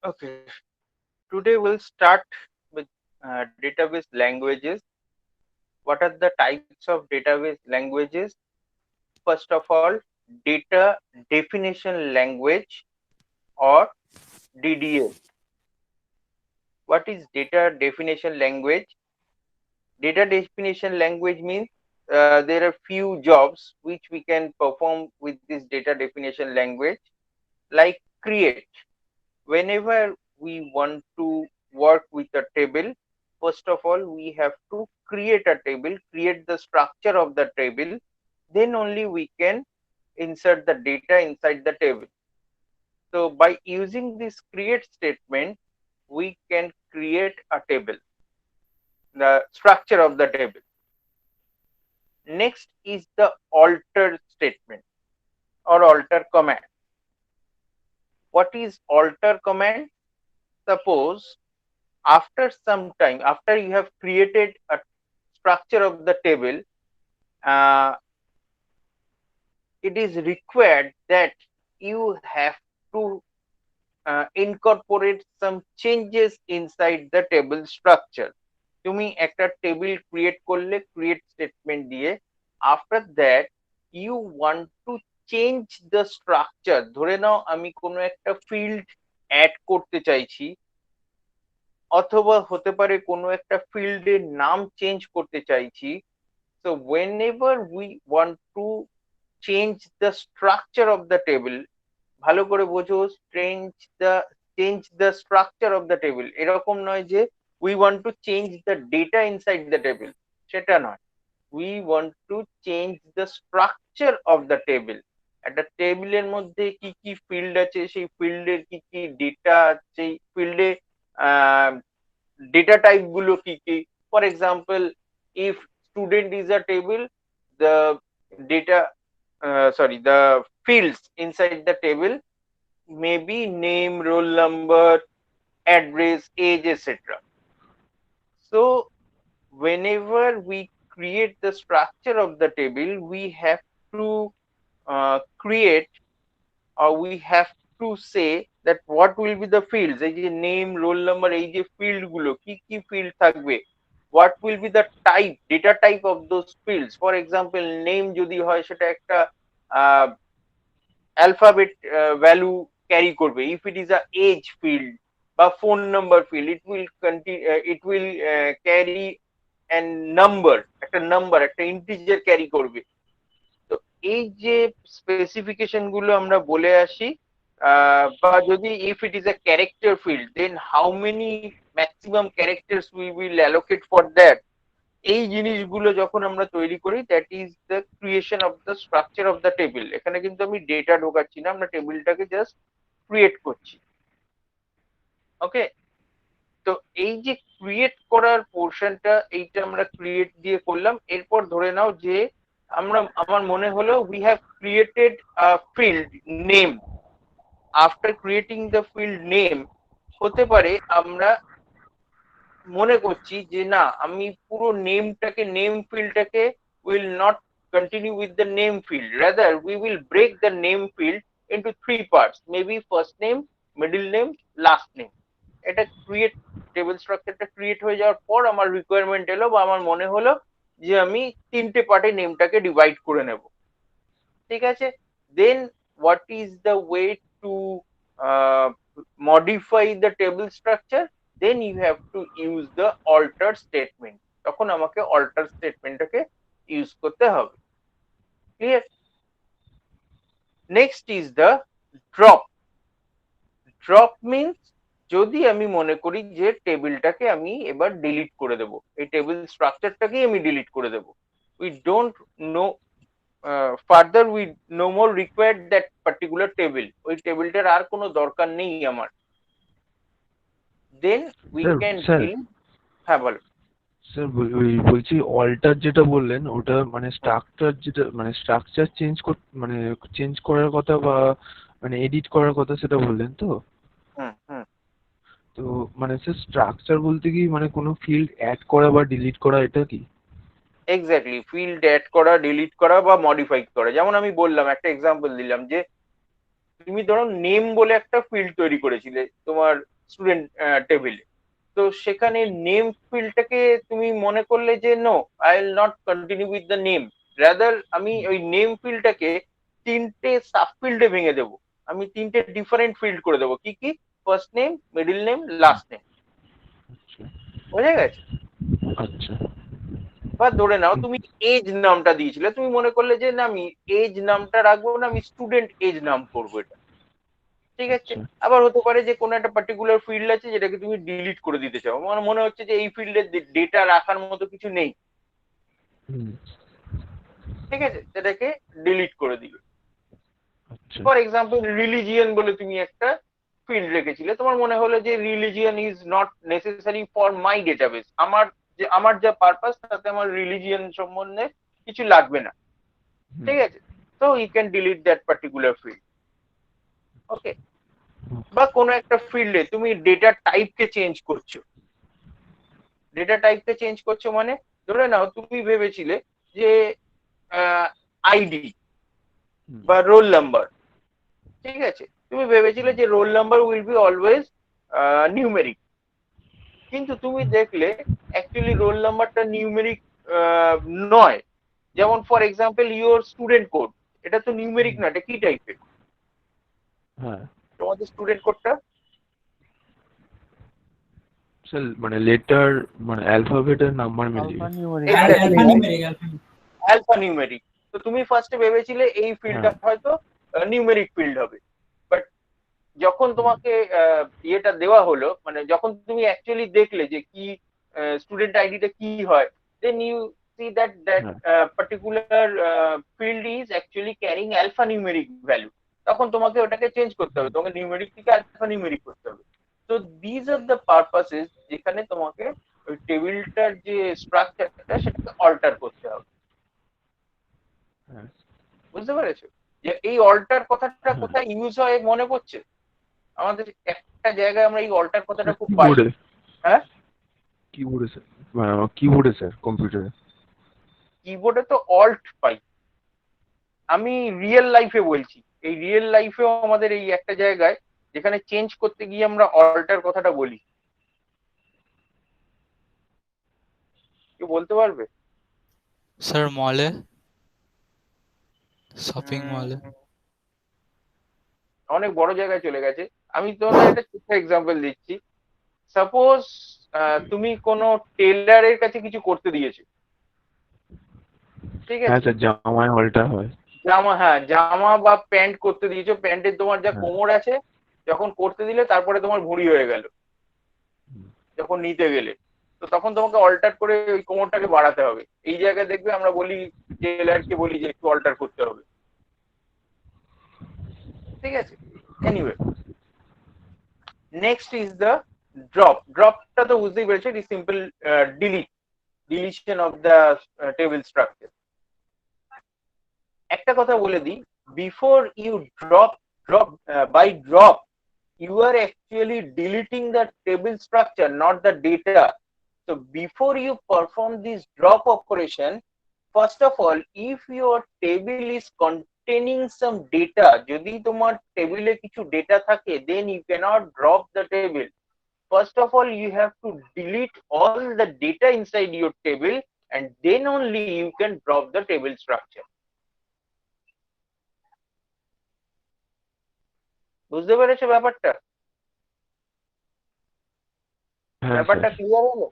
Okay, today we'll start with database languages. What are the types of database languages? First of all, data definition language or DDL. What is data definition language? Data definition language means there are few jobs which we can perform with this data definition language, like create. Whenever we want to work with a table, first of all we have to create a table, create the structure of the table, then only we can insert the data inside the table. So by using this create statement, we can create a table, the structure of the table. Next is the alter statement or alter command. What is alter command? Suppose after some time, after you have created a structure of the table, uh, it is required that you have to incorporate some changes inside the table structure. তুমি একটা table create করলে create statement দিয়ে, after that you want to change the structure. ধরে নাও আমি কোনো একটা field add করতে চাইছি, অথবা হতে পারে কোনো একটা ফিল্ডের নাম চেঞ্জ করতে চাইছি। So whenever we want to change the structure of the table, ভালো করে বোঝো, change the structure of the table এরকম নয় যে we want to change the data inside the table, সেটা নয়। we want to change the structure of the table। একটা টেবিলের মধ্যে কি কি ফিল্ড আছে, সেই ফিল্ডের কি কি ডেটা আছে, সেই ফিল্ডে data type গুলো কি কি। For example, if student is a table, the data the fields inside the table may be name, roll number, address, age, etc. So whenever we create the structure of the table, we have to create, or we have to say that what will be the fields, এই যে name, roll number, এই যে field গুলো কি কি field থাকবে, what will be the type, data type of those fields। for example, name যদি হয় সেটা একটা alphabet value carry করবে। if it is a age field বা phone number field, it will continue, it will carry an number, একটা number, একটা integer carry করবে। তো এই যে স্পেসিফিকেশন গুলো আমরা বলে আসি, বা যদি if it is a character field, then how many maximum characters we will allocate for that। এই জিনিসগুলো যখন আমরা তৈরি করি, that is the creation of the structure of the table. এখানে কিন্তু আমি ডেটা ঢোকাচ্ছি না, আমরা টেবিলটাকে জাস্ট ক্রিয়েট করছি। ওকে, তো এই যে ক্রিয়েট করার পোর্শনটা, এইটা আমরা ক্রিয়েট দিয়ে করলাম। এরপর ধরে নাও যে আমার মনে হলো we have created a field name. After creating the field name, হতে পারে আমরা মনে করছি যে না, আমি পুরো নেমটাকে, নেম ফিল্ডটাকে will not continue with the name field, rather we will break the name field into three parts, maybe first name, middle name, last name. এটা ক্রিয়েট, টেবিল স্ট্রাকচারটা ক্রিয়েট হয়ে যাওয়ার পর আমার রিকোয়ারমেন্ট এলো বা আমার মনে হলো যে আমি তিনটে পার্টে নেমটাকে ডিভাইড করে নেব। ঠিক আছে, then what is the way to modify the table structure? Then you have to use the alter statement। তখন আমাকে alter statementটাকে ইউজ করতে হবে। Clear? Next is the drop. Drop means যদি আমি মনে করি যে টেবিলটাকে আমি এবার ডিলিট করে দেব, এই টেবিল স্ট্রাকচারটাকেই আমি ডিলিট করে দেব, we don't know further, we no more required that particular table, ওই টেবিলটার আর কোনো দরকার নেই আমার, then we sir can sir deal. হ্যাঁ বলো। স্যার ওই বলছি অল্টার যেটা বললেন ওটা মানে হুম স্ট্রাকচার, যেটা মানে স্ট্রাকচার মানে চেঞ্জ করার কথা বা মানে এডিট করার কথা সেটা বললেন তো? হুম হুম তো মানে স্যার স্ট্রাকচার বলতে কি মানে কোনো ফিল্ড অ্যাড করা বা ডিলিট করা, এটা কি? এক্স্যাক্টলি, ফিল্ড অ্যাড করা, ডিলিট করা বা মডিফাই করা। যেমন আমি বললাম, একটা এক্সাম্পল দিলাম যে তুমি ধরো নেম বলে একটা ফিল্ড তৈরি করেছিলে তোমার স্টুডেন্ট টেবিলে, তো সেখানে নেম ফিল্ডটাকে তুমি মনে করলে যে no, I will not continue with the name, rather আমি ওই নেম ফিল্ডটাকে তিনটে সাব ফিল্ডে ভেঙে দেবো, আমি তিনটে ডিফারেন্ট ফিল্ড করে দেবো। কি কি? First name, middle name, last name. আচ্ছা বোঝা গেছে? আচ্ছা। বা ধরে নাও তুমি এজ নামটা দিয়েছিলে, তুমি মনে করলে যে না আমি এজ নামটা রাখবো না, আমি স্টুডেন্ট এজ নাম করবো এটা। ঠিক আছে? আচ্ছা আবার হতে পারে যে কোনো একটা পার্টিকুলার ফিল্ড আছে যেটাকে তুমি ডিলিট করে দিতে চাও, আমার মনে হচ্ছে যে এই ফিল্ডে ডেটা রাখার মতো কিছু নেই। হুম ঠিক আছে, সেটাকে ডিলিট করে দিবে। আচ্ছা ফর এক্সাম্পল রিলিজিয়ন বলে তুমি একটা ফিল্ড রেখেছিলে, তোমার মনে হলো যে religion is not necessary for my database, আমার যা পারপাস তাতে আমার রিলিজিয়ন সম্বন্ধে কিছু লাগবে না। হুম ঠিক আছে, তো you can delete that particular field. Okay. Okay বা কোনো একটা ফিল্ডে তুমি ডেটা টাইপকে চেঞ্জ করছো, ডেটা টাইপকে চেঞ্জ করছো মানে ধরে নাও তুমি ভেবেছিলে যে আইডি হুম বা রোল নাম্বার, ঠিক আছে, তুমি ভেবেছিলে যে roll number will be always numeric, কিন্তু তুমি দেখলে অ্যাকচুয়ালি রোল নাম্বারটা নিউমেরিক নয়। যেমন for example your student code, এটা তো নিউমেরিক হুম, না, এটা কি টাইপের হ্যাঁ তোমাদের স্টুডেন্ট কোডটা? স্যার মানে লেটার মানে অ্যালফাবেটের নাম্বার মিলিয়ে। Alphanumeric. Exactly, alphanumeric, alphanumeric. Alpha numeric. তো তুমি ফার্স্টে ভেবেছিলে এই ফিল্ডটা হ্যাঁ হয়তো নিউমেরিক ফিল্ড হবে, বাট যখন হুম তোমাকে ইয়েটা দেওয়া হলো, মানে যখন তুমি অ্যাকচুয়ালি দেখলে যে কি স্টুডেন্ট আইডিটা কি হয়, then you see that that হ্যাঁ particular field is actually carrying alpha numeric value. তখন তোমাকে ওটাকে চেঞ্জ করতে হবে, তোমাকে নিউমেরিক থেকে অ্যালফা নিউমেরিক করতে হবে। তো দিজ আর দ্য পারপাসেস যেখানে তোমাকে ওই টেবিলটার যে স্ট্রাকচারটা সেটাকে অল্টার করতে হবে। হ্যাঁ বুঝতে পেরেছো যে এই অল্টার কথাটা হ্যাঁ কোথায় ইউজ হয় মনে পড়ছে? আমাদের একটা জায়গায় আমরা এই অল্টার কথাটা খুব পাই। কিবোর্ডে হ্যাঁ, কিবোর্ডে স্যার কিবোর্ডে স্যার কম্পিউটারে। কিবোর্ডে তো অল্ট পাই, আমি রিয়েল লাইফে বলছি। এই রিয়েল লাইফেও আমাদের এই একটা জায়গায় যেখানে চেঞ্জ করতে গিয়ে আমরা অল্টার কথাটা বলি। কেউ বলতে পারবে? স্যার মলে, শপিং মলে। উম, অনেক বড় জায়গায় চলে গেছে। আমি তোমাদের একটা ছোট্ট এক্সাম্পল দিচ্ছি। সাপোজ তুমি কোনো টেলারের কাছে কিছু করতে দিয়েছো, ঠিক হ্যাঁ আছে, স্যার জামায় অল্টার হয়। জামা, হ্যাঁ জামা বা প্যান্ট করতে দিয়েছো, প্যান্টের তোমার যা হ্যাঁ কোমর আছে, যখন করতে দিলে তারপরে তোমার ভুঁড়ি হয়ে গেল হুম, যখন নিতে গেলে, তো তখন তোমাকে অল্টার করে ওই কোমরটাকে বাড়াতে হবে। এই জায়গায় দেখবে আমরা বলি, টেলারকে বলি যে একটু অল্টার করতে হবে। ঠিক আছে, anyway, next is the drop. ড্রপটা তো বুঝতেই পেরেছো, it simple deletion of the table structure. একটা কথা বলে দিই, before you drop by drop you are actually deleting the table structure, not the data. So before you perform this drop operation, first of all, if your table is containing some data, যদি তোমার টেবিলে কিছু data থাকে, then you cannot drop the table. First of all, you have to delete all the data inside your table, and then only you can drop the table structure. বুঝতে পেরেছো ব্যাপারটা? হ্যাঁ sir ব্যাপারটা ক্লিয়ার হলো?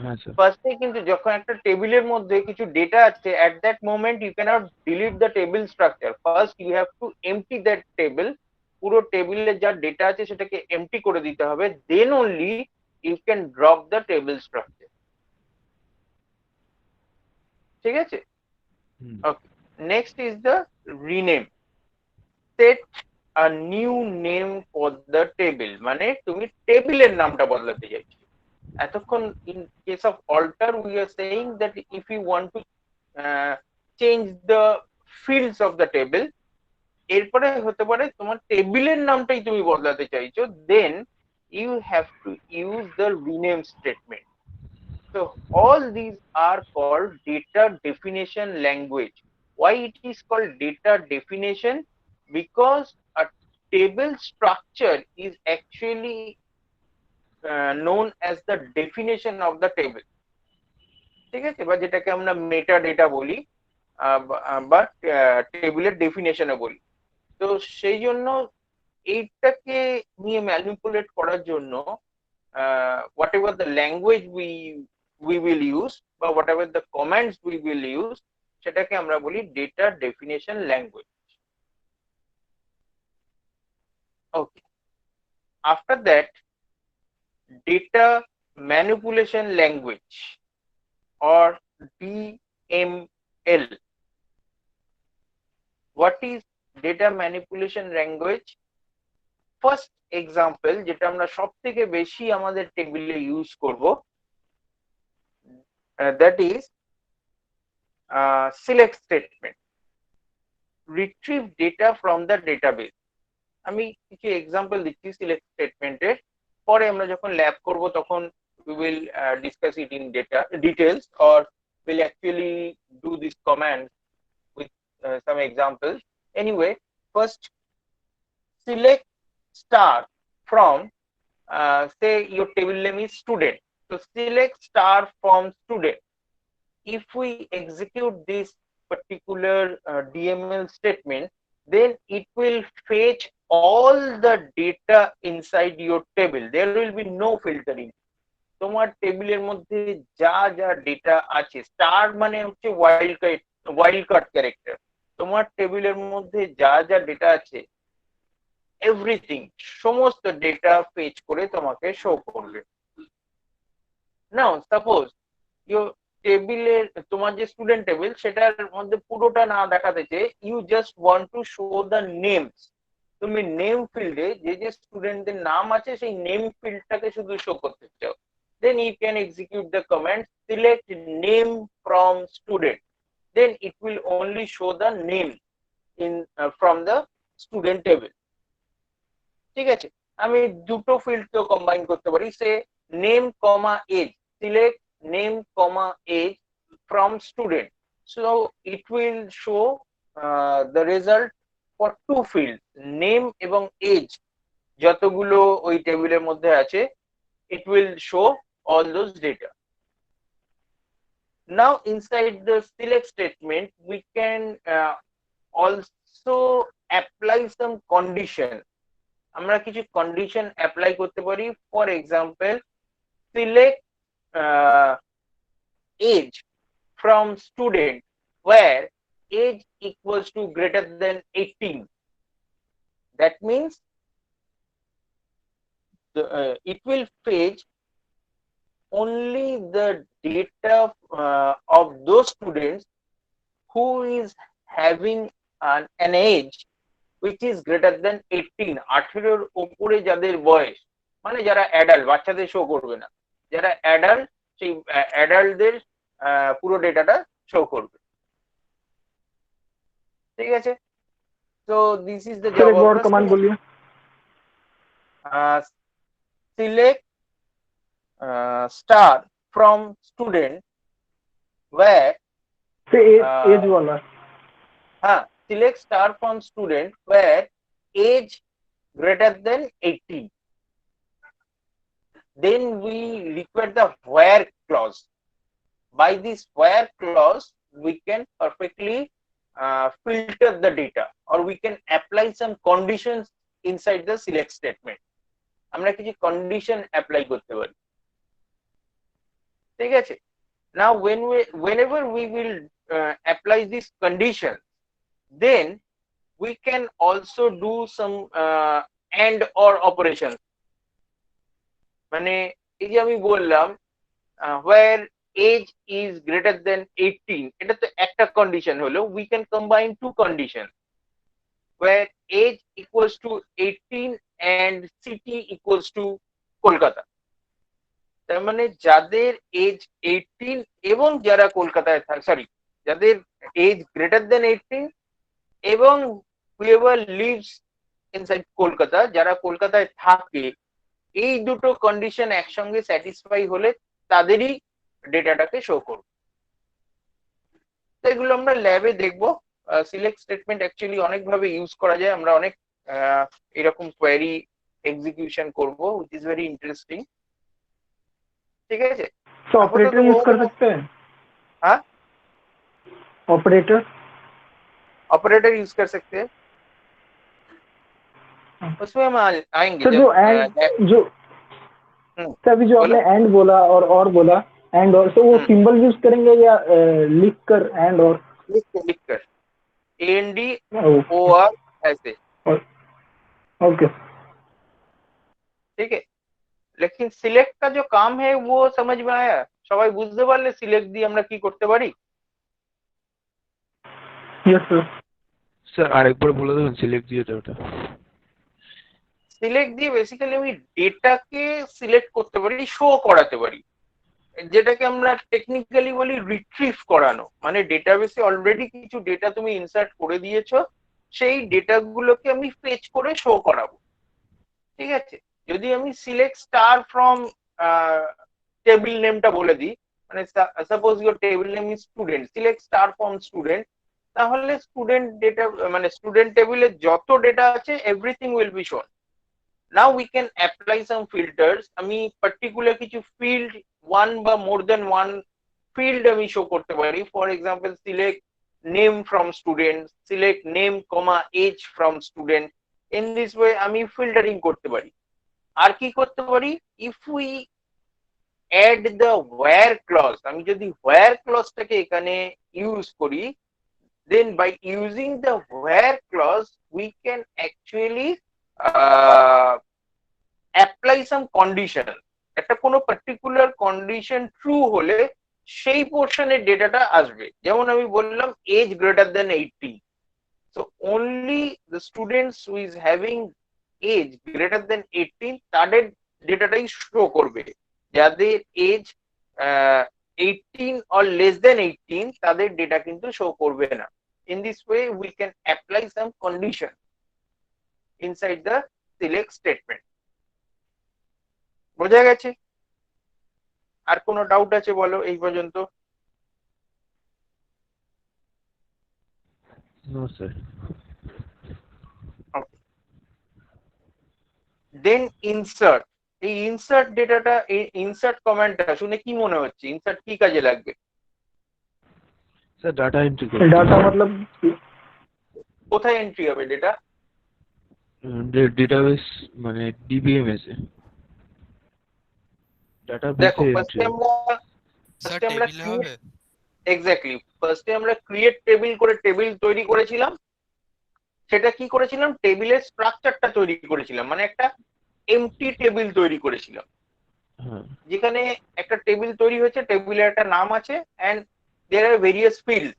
হ্যাঁ sir ফার্স্টে কিন্তু যখন একটা টেবিলের মধ্যে কিছু ডেটা আছে, at that moment you cannot delete the table structure. First you have to empty that table. পুরো টেবিলে যা ডেটা আছে সেটাকে এমটি করে দিতে হবে, then only you can drop the table structure. ঠিক আছে? হুম Okay, next is the rename. Set a new name for the table, মানে তুমি টেবিলের নামটা বদলাতে চাইছো। এতক্ষণ in case of alter we are saying that if you want to change the fields of the table, এরপরে হতে পারে তোমার টেবিলের নামটাই তুমি বদলাতে চাইছো, then you have to use the rename statement. So all these are called data definition language. Why it is called data definition? Because a table structure is actually known as the definition of the table. ঠিক আছে, বা যেটাকে আমরা meta data বলি, বা টেবিলের ডেফিনেশনে বলি। তো সেই জন্য এইটাকে নিয়ে ম্যানিপুলেট করার জন্য whatever the language we will use বা whatever the commands we will use, সেটাকে আমরা বলি data definition language. Okay, after that data manipulation language or DML. What is data manipulation language? First example যেটা আমরা সবথেকে বেশি আমাদের টেবিলে ইউজ করব, that is select statement. Retrieve data from the database. আমি কিছু এক্সাম্পল দিচ্ছি সিলেক্ট স্টেটমেন্টের, পরে আমরা যখন ল্যাব করব তখন we will discuss it in details, or will actually do this command with some examples. Anyway, first select star from say your table name is student, so select star from student. If we execute this particular DML statement, then it will fetch all the data inside your table. There will be no filtering. তোমার টেবিলের মধ্যে যা যা data আছে, star মানে হচ্ছে wild card character, তোমার টেবিলের মধ্যে যা যা ডেটা আছে এভরিথিং, সমস্ত ডেটা ফেচ করে তোমাকে শো করবে। নাও সাপোজ ইউর টেবিলের, তোমার যে স্টুডেন্ট টেবিল সেটার মধ্যে পুরোটা না দেখাতে চেয়ে you just want to show the names, তুমি নেম ফিল্ডে যে যে স্টুডেন্টদের নাম আছে সেই নেম ফিল্ডটাকে শুধু শো করতে চাও, then you can execute the command select name from student, then it will only show the name in from the student table. ঠিক আছে, আমি দুটো ফিল্ড তো কম্বাইন করতে পারি, সে name comma age, select name comma age from student, so it will show the result for two fields, name এবং age যতগুলো ওই টেবিলের মধ্যে আছে, it will show all those data. Now inside the select statement we can also apply some condition. আমরা কিছু condition apply করতে পারি, for example select age from student where age equals to greater than 18. That means it will fetch only the data of those students who is having an age which is greater than 18. 18 উপরে যাদের বয়স, মানে যারা adult, বাচ্চাদের show করবে না, যারা adult সেই অ্যাডাল্টদের পুরো ডেটাটা শো করবে। ঠিক আছে, so this is the job of the command बोलिए। select star from student where से एज वाला, हाँ, select star from student where age greater than 18. Then we require the where clause. By this where clause we can perfectly filter the data, or we can apply some conditions inside the select statement. আমরা কিছু condition apply করতে পারি। ঠিক আছে, now whenever we will apply this condition, then we can also do some and or operations. মানে এই যে আমি বললাম where age is greater than 18, এটা তো একটা কন্ডিশন হলো, we can combine two conditions where age equals to 18 and city equals to Kolkata. তার মানে যাদের এজ 18 এবং যারা কলকাতায় থাকে, সরি, যাদের এজ গ্রেটার দেন 18 এবং whoever lives inside কলকাতা, যারা কলকাতায় থাকে, এই দুটো কন্ডিশন একসঙ্গে স্যাটিসফাই হলে তাদেরই ডেটাটাকে শো করবে। তো এগুলো আমরা ল্যাবে দেখবো। সিলেক্ট স্টেটমেন্ট অ্যাকচুয়ালি অনেকভাবে ইউজ করা যায়, আমরা অনেক এরকম কোয়েরি এক্সিকিউশন করব, which is very interesting। ঠিক আছে, तो আপাতত ऑपरेटर यूज वो कर सकते हैं। हाँ, ऑपरेटर। ऑपरेटर यूज कर सकते हैं, उसमें हम आएंगे तो जब जो एंड जो तो अभी जो बोलो। आपने एंड बोला और बोला एंड और, तो वो सिंबल यूज करेंगे या लिख कर एंड और? लिख कर ANDOR ऐसे। ओके। ठीक है, लेकिन সিলেক্ট का जो काम है वो समझ में आया? সবাই বুঝতে পারলে সিলেক্ট দিয়ে আমরা কি করতে পারি? Yes sir. স্যার আরেকবার বলে দেবেন সিলেক্ট দিয়ে ওটা। সিলেক্ট দিয়ে বেসিক্যালি আমি ডেটাকে সিলেক্ট করতে পারি, শো করাতে পারি, যেটাকে আমরা টেকনিক্যালি বলি রিট্রিভ করানো। মানে ডেটাবেসে অলরেডি কিছু ডেটা তুমি ইনসার্ট করে দিয়েছো, সেই ডেটাগুলোকে আমি ফেচ করে শো করাবো। ঠিক আছে, যদি আমি সিলেক্ট স্টার ফ্রম টেবিল নেমটা বলে দিই, মানে suppose your table name is student, select star from student, তাহলে স্টুডেন্ট ডেটা মানে স্টুডেন্ট টেবিলে যত ডেটা আছে everything will be shown. Now we can apply some filters. আমি পার্টিকুলার কিছু ফিল্ড ওয়ান বা মোর দেন ওয়ান ফিল্ড আমি show করতে পারি। For example select name from student, select name comma age from student. In this way আমি filtering করতে পারি। আর কি করতে পারি, if we add the where clause, আমি যদি ওয়্যার ক্লজটাকে এখানে ইউজ করি, then by using the where clause we can actually apply some condition। একটা কোনো পার্টিকুলার কন্ডিশন ট্রু হলে সেই পোর্শনের ডেটাটা আসবে। যেমন আমি বললাম age greater than 18, so only the students who is having age greater than 18 তাদের ডেটাটাই শো করবে। যাদের এজ 18 or less than 18 তাদের ডেটা কিন্তু শো করবে না। In this way we can apply some condition inside the select statement। বোঝা গেছে? আর কোনো ডাউট আছে বলো এই পর্যন্ত? No sir. Then insert. এই ইনসার্ট ডেটাটা, এই ইনসার্ট কমান্ডটা শুনে কি মনে হচ্ছে? ইনসার্ট কি কাজে লাগবে? স্যার ডাটা এন্ট্রি डाटा मतलब কোথায় এন্ট্রি হবে ডেটা? ডেটাবেস মানে ডিবিএমএস এ ডাটাবেসে দেখো এন্ট্রি। স্যার ফার্স্টে আমরা টেবিলে হবে? এক্স্যাক্টলি ফার্স্টে আমরা ক্রিয়েট টেবিল করে টেবিল তৈরি করেছিলাম। সেটা কি করেছিলাম, টেবিলের স্ট্রাকচারটা তৈরি করেছিলাম, মানে একটা এমটি টেবিল তৈরি করেছিলাম, হ্যাঁ যেখানে একটা টেবিল তৈরি হয়েছে, টেবিলের একটা নাম আছে and there are various field.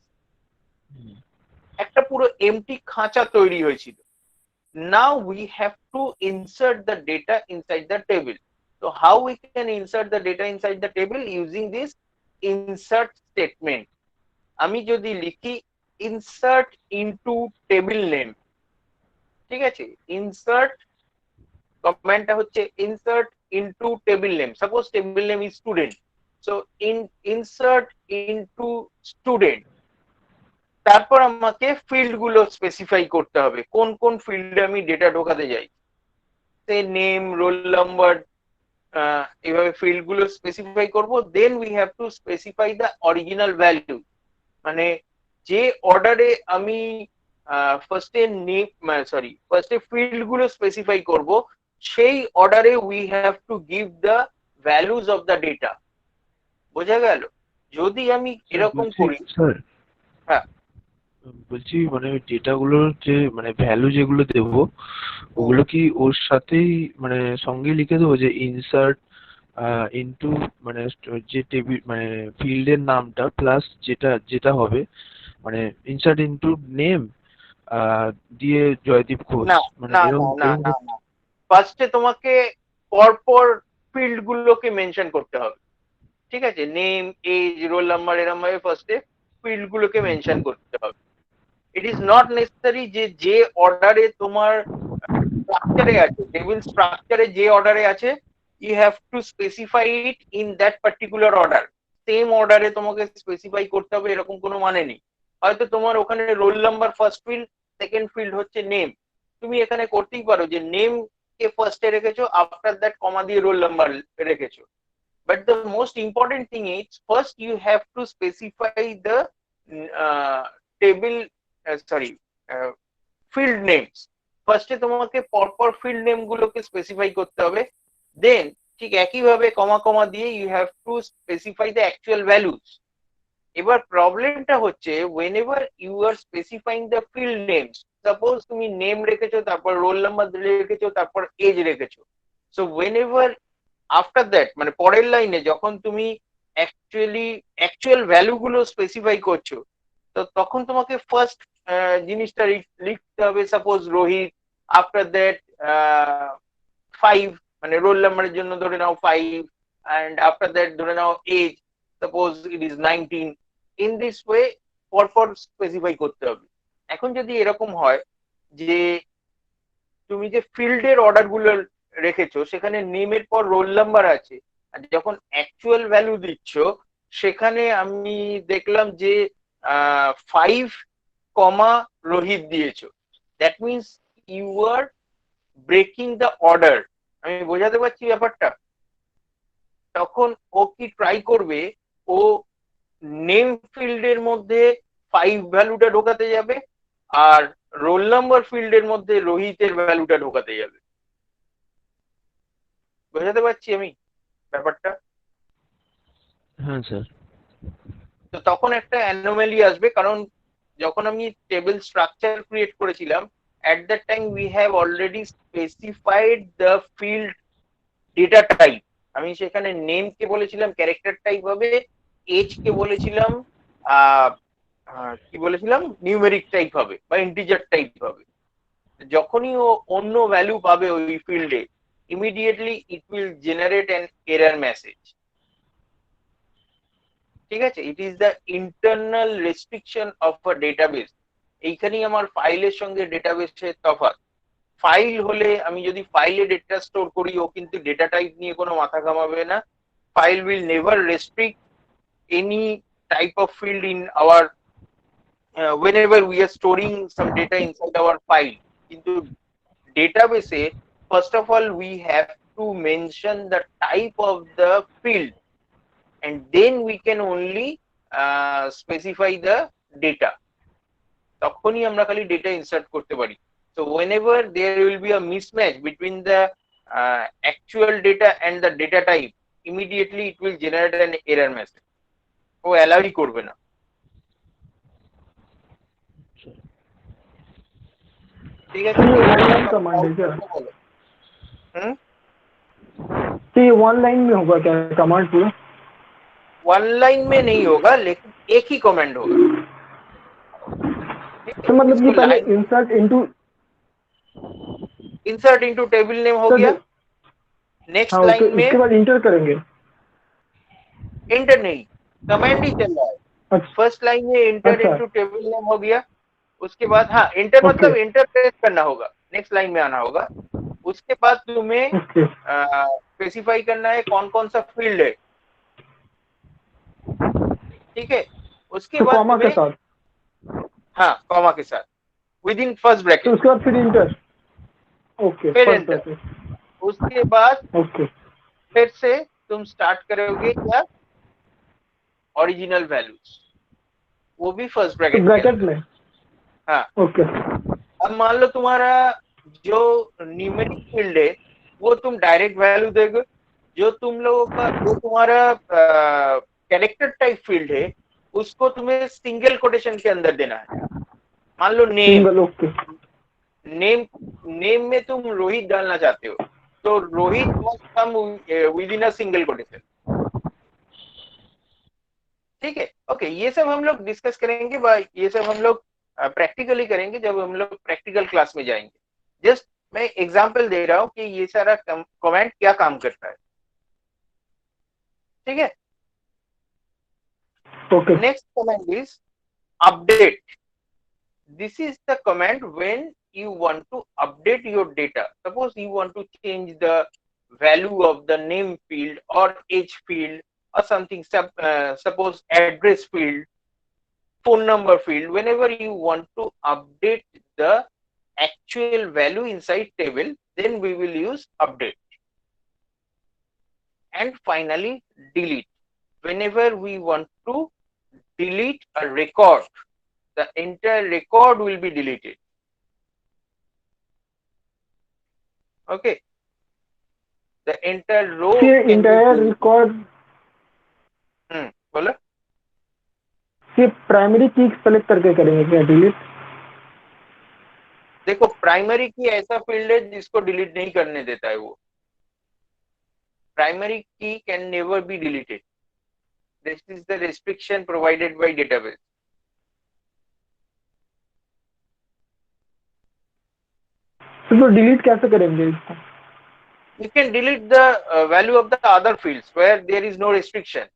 একটা পুরো এমটি খাঁচা তৈরি হয়েছিল। Now we have to insert the data inside the table। So how we can insert the data inside the table? Using this insert statement। আমি যদি লিখি insert into table name, ঠিক আছে, insert কমান্ডটা হচ্ছে insert into table name। Suppose table name is student, so insert into student। তারপর আমাকে field গুলো specify করতে হবে, কোন কোন ফিল্ডে আমি ডেটা ঢোকাতে যাই। সে নেম, রোল নাম্বার, এইভাবে ফিল্ড গুলো স্পেসিফাই করব। Then we have to specify the original value, মানে যে অর্ডারে আমি ফার্স্টে ফিল্ড গুলো স্পেসিফাই করব, সেই অর্ডারে we have to give the values of the data. বোঝা গেল? যদি আমি এরকম করি, স্যার হ্যাঁ বলছি মানে ডেটাগুলোর যে মানে ভ্যালু যেগুলো দেবো ওগুলো কি ওর সাথেই মানে সঙ্গে লিখে দেবো যে ইনসার্ট ইনটু মানে যে টেবিল মানে ফিল্ডের নামটা প্লাস যেটা যেটা হবে মানে ইনসার্ট ইনটু নেম দিয়ে জয়দীপ ঘোষ না মানে না এরকম না এরকম না না, ফার্স্টে তোমাকে পরপর ফিল্ড গুলোকে মেনশন করতে হবে। ঠিক আছে, নেম, এজ, রোল নাম্বার, এরম ভাবে ফার্স্টে ফিল্ড গুলোকে মেনশন করতে হবে। ইট ইজ নট নেসেসারি যে যে অর্ডারে তোমার স্ট্রাকচারে আছে, টেবিল স্ট্রাকচারে যে অর্ডারে আছে, you have to specify it in that particular order. Same অর্ডারে তোমাকে স্পেসিফাই করতে হবে এরকম কোনো মানে নেই। হয়তো তোমার ওখানে roll number first field, second field হচ্ছে নেম, তুমি এখানে করতেই পারো যে নেম কে ফার্স্টে রেখেছো, আফটার দ্যাট কমা দিয়ে রোল নাম্বার রেখেছো। But the most important thing is first you have to specify the table, field names. ফার্স্টে তোমাকে পরপর ফিল্ড নেম গুলোকে স্পেসিফাই করতে হবে, দেন ঠিক একইভাবে কমা কমা দিয়ে you have to specify the actual values. এবার প্রবলেমটা হচ্ছে whenever you are specifying the field names, suppose তুমি নেম রেখেছো, তারপর রোল নাম্বার রেখেছো, তারপর এজ রেখেছো, সো whenever আফটার দ্যাট মানে পরের লাইনে যখন তুমি অ্যাকচুয়াল ভ্যালু গুলো স্পেসিফাই করছো, তো তখন তোমাকে ফার্স্ট জিনিসটা লিখতে হবে, সাপোজ রোহিত, আফটার দ্যাট 5 মানে রোল নাম্বারের জন্য ধরে নাও 5, অ্যান্ড আফটার দ্যাট ধরে নাও age, suppose it is 19। In this way পরপর স্পেসিফাই করতে হবে। এখন যদি এরকম হয় যে তুমি যে ফিল্ডের অর্ডার গুলো রেখেছো সেখানে নেমের পর রোল নাম্বার আছে, আর যখন অ্যাকচুয়াল ভ্যালু দিচ্ছ সেখানে আমি দেখলাম যে 5 কমা রোহিত দিয়েছো, that means you are breaking the order. আমি বোঝাতে পারছি ব্যাপারটা? তখন ও কি ট্রাই করবে, ও নেম ফিল্ডের মধ্যে 5 ভ্যালুটা ঢোকাতে যাবে, আর রোল নাম্বার ফিল্ডের মধ্যে রোহিতের ভ্যালুটা ঢোকাতে যাবে। বোঝাতে পারছি আমি ব্যাপারটা? হ্যাঁ স্যার। তো তখন একটা অ্যানোমালি আসবে, কারণ যখন আমি টেবিল স্ট্রাকচার ক্রিয়েট করেছিলাম, at that time we have already specified the field data type. আমি সেখানে নেম কে বলেছিলাম ক্যারেক্টার টাইপ হবে, এজ কে বলেছিলাম কি বলেছিলাম নিউমেরিক টাইপ হবে বা ইন্টিজার টাইপ হবে। যখনই ও অন্য ভ্যালু পাবে ওই ফিল্ডে, immediately it will generate an error message. ঠিক আছে, it is the internal restriction of a database. এইখানেই আমার ফাইলের সঙ্গে ডেটাবেসের তফাৎ। ফাইল হলে আমি যদি ফাইলে ডেটা স্টোর করি, ও কিন্তু ডেটা টাইপ নিয়ে কোনো মাথা ঘামাবে না। File will never restrict any type of field in our whenever we are storing some data inside our file. কিন্তু ডেটাবেসে first of all we have to mention the type of the field, and then we can only specify the data. তখনই আমরা খালি data insert করতে পারি। So whenever there will be a mismatch between the actual data and the data type, immediately it will generate an error message. ও অ্যালাউই করবে না। ठीक है, online command है क्या? तो ये वन लाइन में होगा क्या कमांड पूरा? वन लाइन में नहीं होगा, लेकिन एक ही कमांड होगा। तो मतलब कि पहले इंसर्ट इनटू टेबल नेम हो गया। नेक्स्ट लाइन तो में इसके बाद इंटर करेंगे? इंटर नहीं, कमांड ही चल रहा है। अच्छा, फर्स्ट लाइन में इंटर अच्छा। इनटू टेबल नेम हो गया। उसके बाद हाँ इंटर मतलब इंटर प्रेस करना होगा, नेक्स्ट लाइन में आना होगा। उसके बाद तुम्हें स्पेसिफाई करना है कौन कौन सा फील्ड है। ठीक है, उसके तो बाद कॉमा के साथ, हाँ कॉमा के साथ विद इन फर्स्ट तो ब्रैकेट। उसके बाद फिर इंटर। ओके, फिर फर्स्ट एंटर। ब्रैकेट। उसके बाद ओके, फिर से तुम स्टार्ट करोगे क्या, ओरिजिनल वैल्यूज, वो भी फर्स्ट ब्रैकेट ब्रैकेट में। हाँ ओके, अब मान लो तुम्हारा जो न्यूमेरिक फील्ड है वो तुम डायरेक्ट वैल्यू दोगे, जो तुम लोगों का जो तुम्हारा कैरेक्टर टाइप फील्ड है उसको तुम्हें सिंगल कोटेशन के अंदर देना है। मान लो नेम, सिंगल। ओके, नेम में तुम रोहित डालना चाहते हो, तो Rohit must come with in a single quotation. ठीक है, ओके, ये सब हम लोग डिस्कस करेंगे, ये सब हम लोग प्रैक्टिकली करेंगे जब हम लोग प्रैक्टिकल क्लास में जाएंगे। जस्ट मैं एग्जांपल दे रहा हूँ कि ये सारा कमेंट क्या काम करता है। ठीक है, okay. Next comment is update. This is the command when you want to update your data. Suppose you want to change the value of the name field or age field or something, suppose address field, phone number field. Whenever you want to update the actual value inside table, then we will use update. And finally, delete. Whenever we want to delete a record, the entire record will be deleted. Okay. The entire row फिर can be entire deleted. Record बोलो. सिर्फ primary की select करके करेंगे क्या delete? देखो, primary की ऐसा फील्ड है जिसको डिलीट नहीं करने देता है वो. प्राइमरी की can never be deleted. This is the restriction provided by database. तो डिलीट कैसे करेंगे इसको? You can delete the value of the other fields where there is no restriction.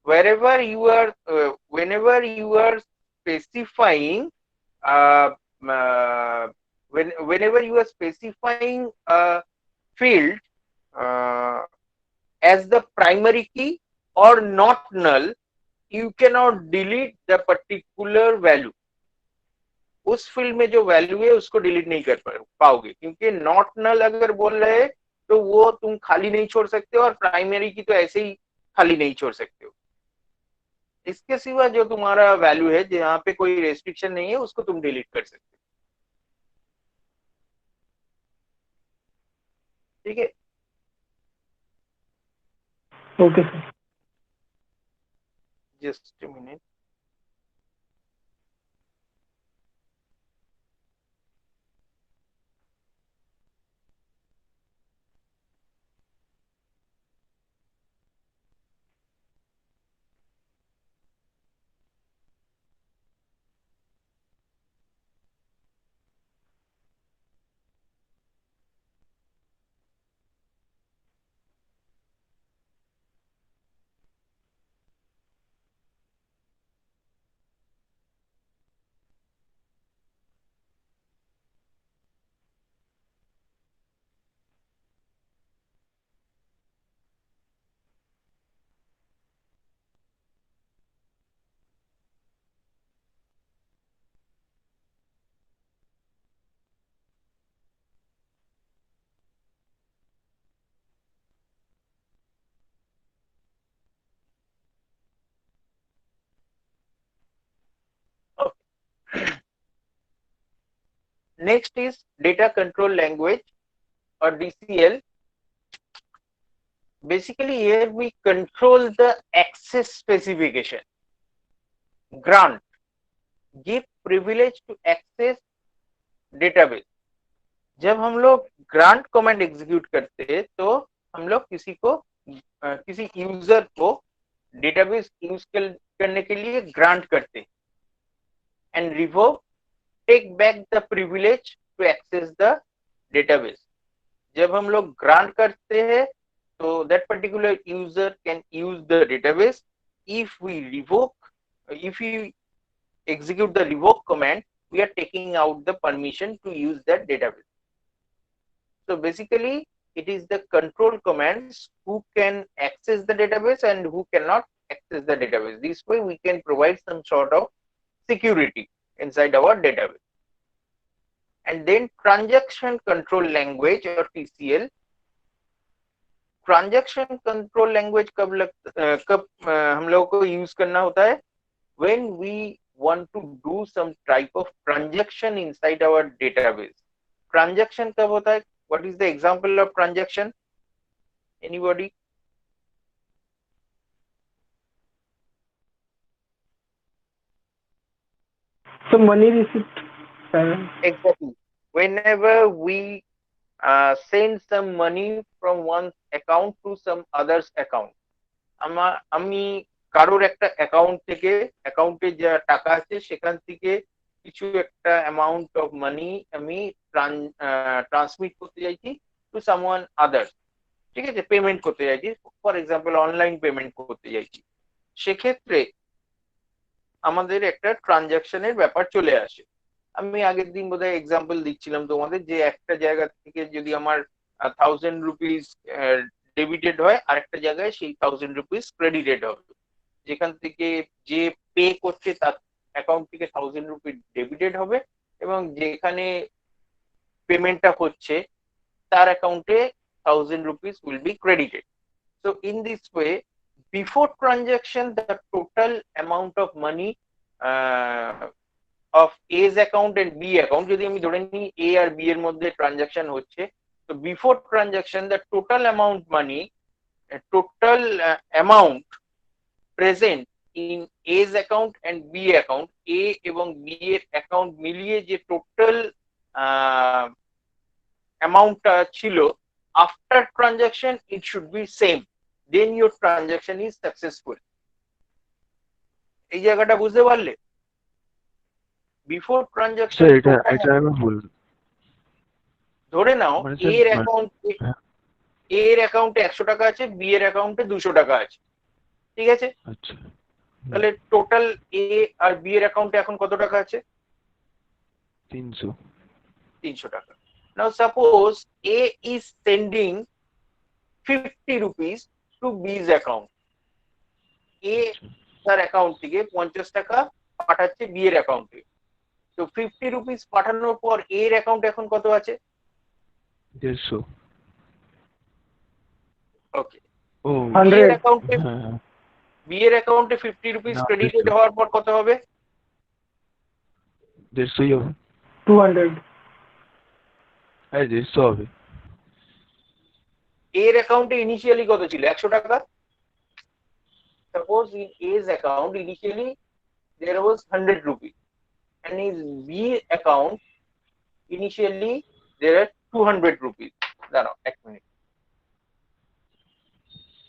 Wherever you are, whenever you are specifying, whenever you are specifying a field as the primary key or not null, you cannot delete the particular value. उस field में जो value है उसको delete नहीं कर पाओगे, क्योंकि not null अगर बोल रहे हैं तो वो तुम खाली नहीं छोड़ सकते, और प्राइमरी की तो ऐसे ही खाली नहीं छोड़ सकते हो. इसके सिवा जो तुम्हारा वैल्यू है जहाँ पे कोई रेस्ट्रिक्शन नहीं है उसको तुम डिलीट कर सकते हो. ठीक है. Okay sir. Just a minute. Next is data control language or DCL. Basically, here we control the access specification. Grant, give privilege to access database. जब हम लोग ग्रांट कमांड एग्जीक्यूट करते हैं तो हम लोग किसी यूजर को डेटाबेस यूज करने के लिए ग्रांट करते हैं. And revoke, take back the privilege to access the database. जब हम लोग ग्रांट करते हैं तो that particular user can use the database. If you execute the revoke command, we are taking out the permission to use that database. So basically, it is the control commands who can access the database and who cannot access the database. This way, we can provide some sort of security inside our database. And then transaction control language or TCL. Transaction control language कब हम लोगों को use करना होता है? When we want to do some type of transaction inside our database. Transaction कब होता है? What is the example of transaction? Anybody? So money receipt. Exactly. Whenever we send some money from one account to some other's account. আমি কারোর একটা account থেকে অ্যাকাউন্টে যা টাকা আছে সেখান থেকে কিছু একটা অ্যামাউন্ট অফ মানি আমি ট্রান্সমিট করতে চাইছি টু সামওয়ান আদার্স. ঠিক আছে, পেমেন্ট করতে চাইছি, ফর এক্সাম্পল অনলাইন পেমেন্ট করতে চাইছি. সেক্ষেত্রে আমাদের একটা ট্রানজাকশনের ব্যাপার চলে আসে. আমি আগের দিন বোধহয় এক্সাম্পল দিচ্ছিলাম তোমাদের যে একটা জায়গা থেকে যদি আমার 1000 রুপিস ডেবিটেড হয়, আরেকটা জায়গায় সেই 1000 রুপিস ক্রেডিটেড হবে. যেখান থেকে যে পে করছে তার অ্যাকাউন্ট থেকে 1000 রুপি ডেবিটেড হবে এবং যে যেখানে পেমেন্টটা হচ্ছে তার অ্যাকাউন্টে 1000 rupees will be credited. So in this way, before transaction, the total amount of money of A's account and B account, যদি আমি ধরে নিই A আর B এর মধ্যে ট্রানজাকশন হচ্ছে, তো before transaction the total amount money, total amount present in A's account and B account, A এবং B এর অ্যাকাউন্ট মিলিয়ে যে টোটাল অ্যামাউন্টটা ছিল, after transaction it should be same, then your transaction is successful. এই জায়গাটা বুঝতে পারলে? বিফোর ট্রানজাকশন এটা আমি ভুল ধরে নাও মানে A এর অ্যাকাউন্টে হ্যাঁ। A এর অ্যাকাউন্টে 100 টাকা আছে, B এর অ্যাকাউন্টে 200 টাকা আছে, ঠিক আছে? আচ্ছা তাহলে টোটাল A আর B এর অ্যাকাউন্টে এখন কত টাকা আছে? 300 টাকা। Now suppose A is sending 50 rupees to B's account. A তার অ্যাকাউন্ট থেকে 50 টাকা পাঠাচ্ছে B এর অ্যাকাউন্টে। তো 50 রুপিস পাঠানোর পর A এর অ্যাকাউন্টে এখন কত আছে? 150 ওকে। ও B এর অ্যাকাউন্টে হ্যাঁ B এর অ্যাকাউন্টে 50 রুপিস না, ক্রেডিটেড 150 হওয়ার পর কত হবে? 150 হবে 200. হ্যাঁ 150 হবে A এর অ্যাকাউন্টে ইনিশিয়ালি কত ছিল? 100 টাকা। Suppose in A's account initially there was 100 rupees and in B account initially there are 200 rupees. দাঁড়াও এক মিনিট,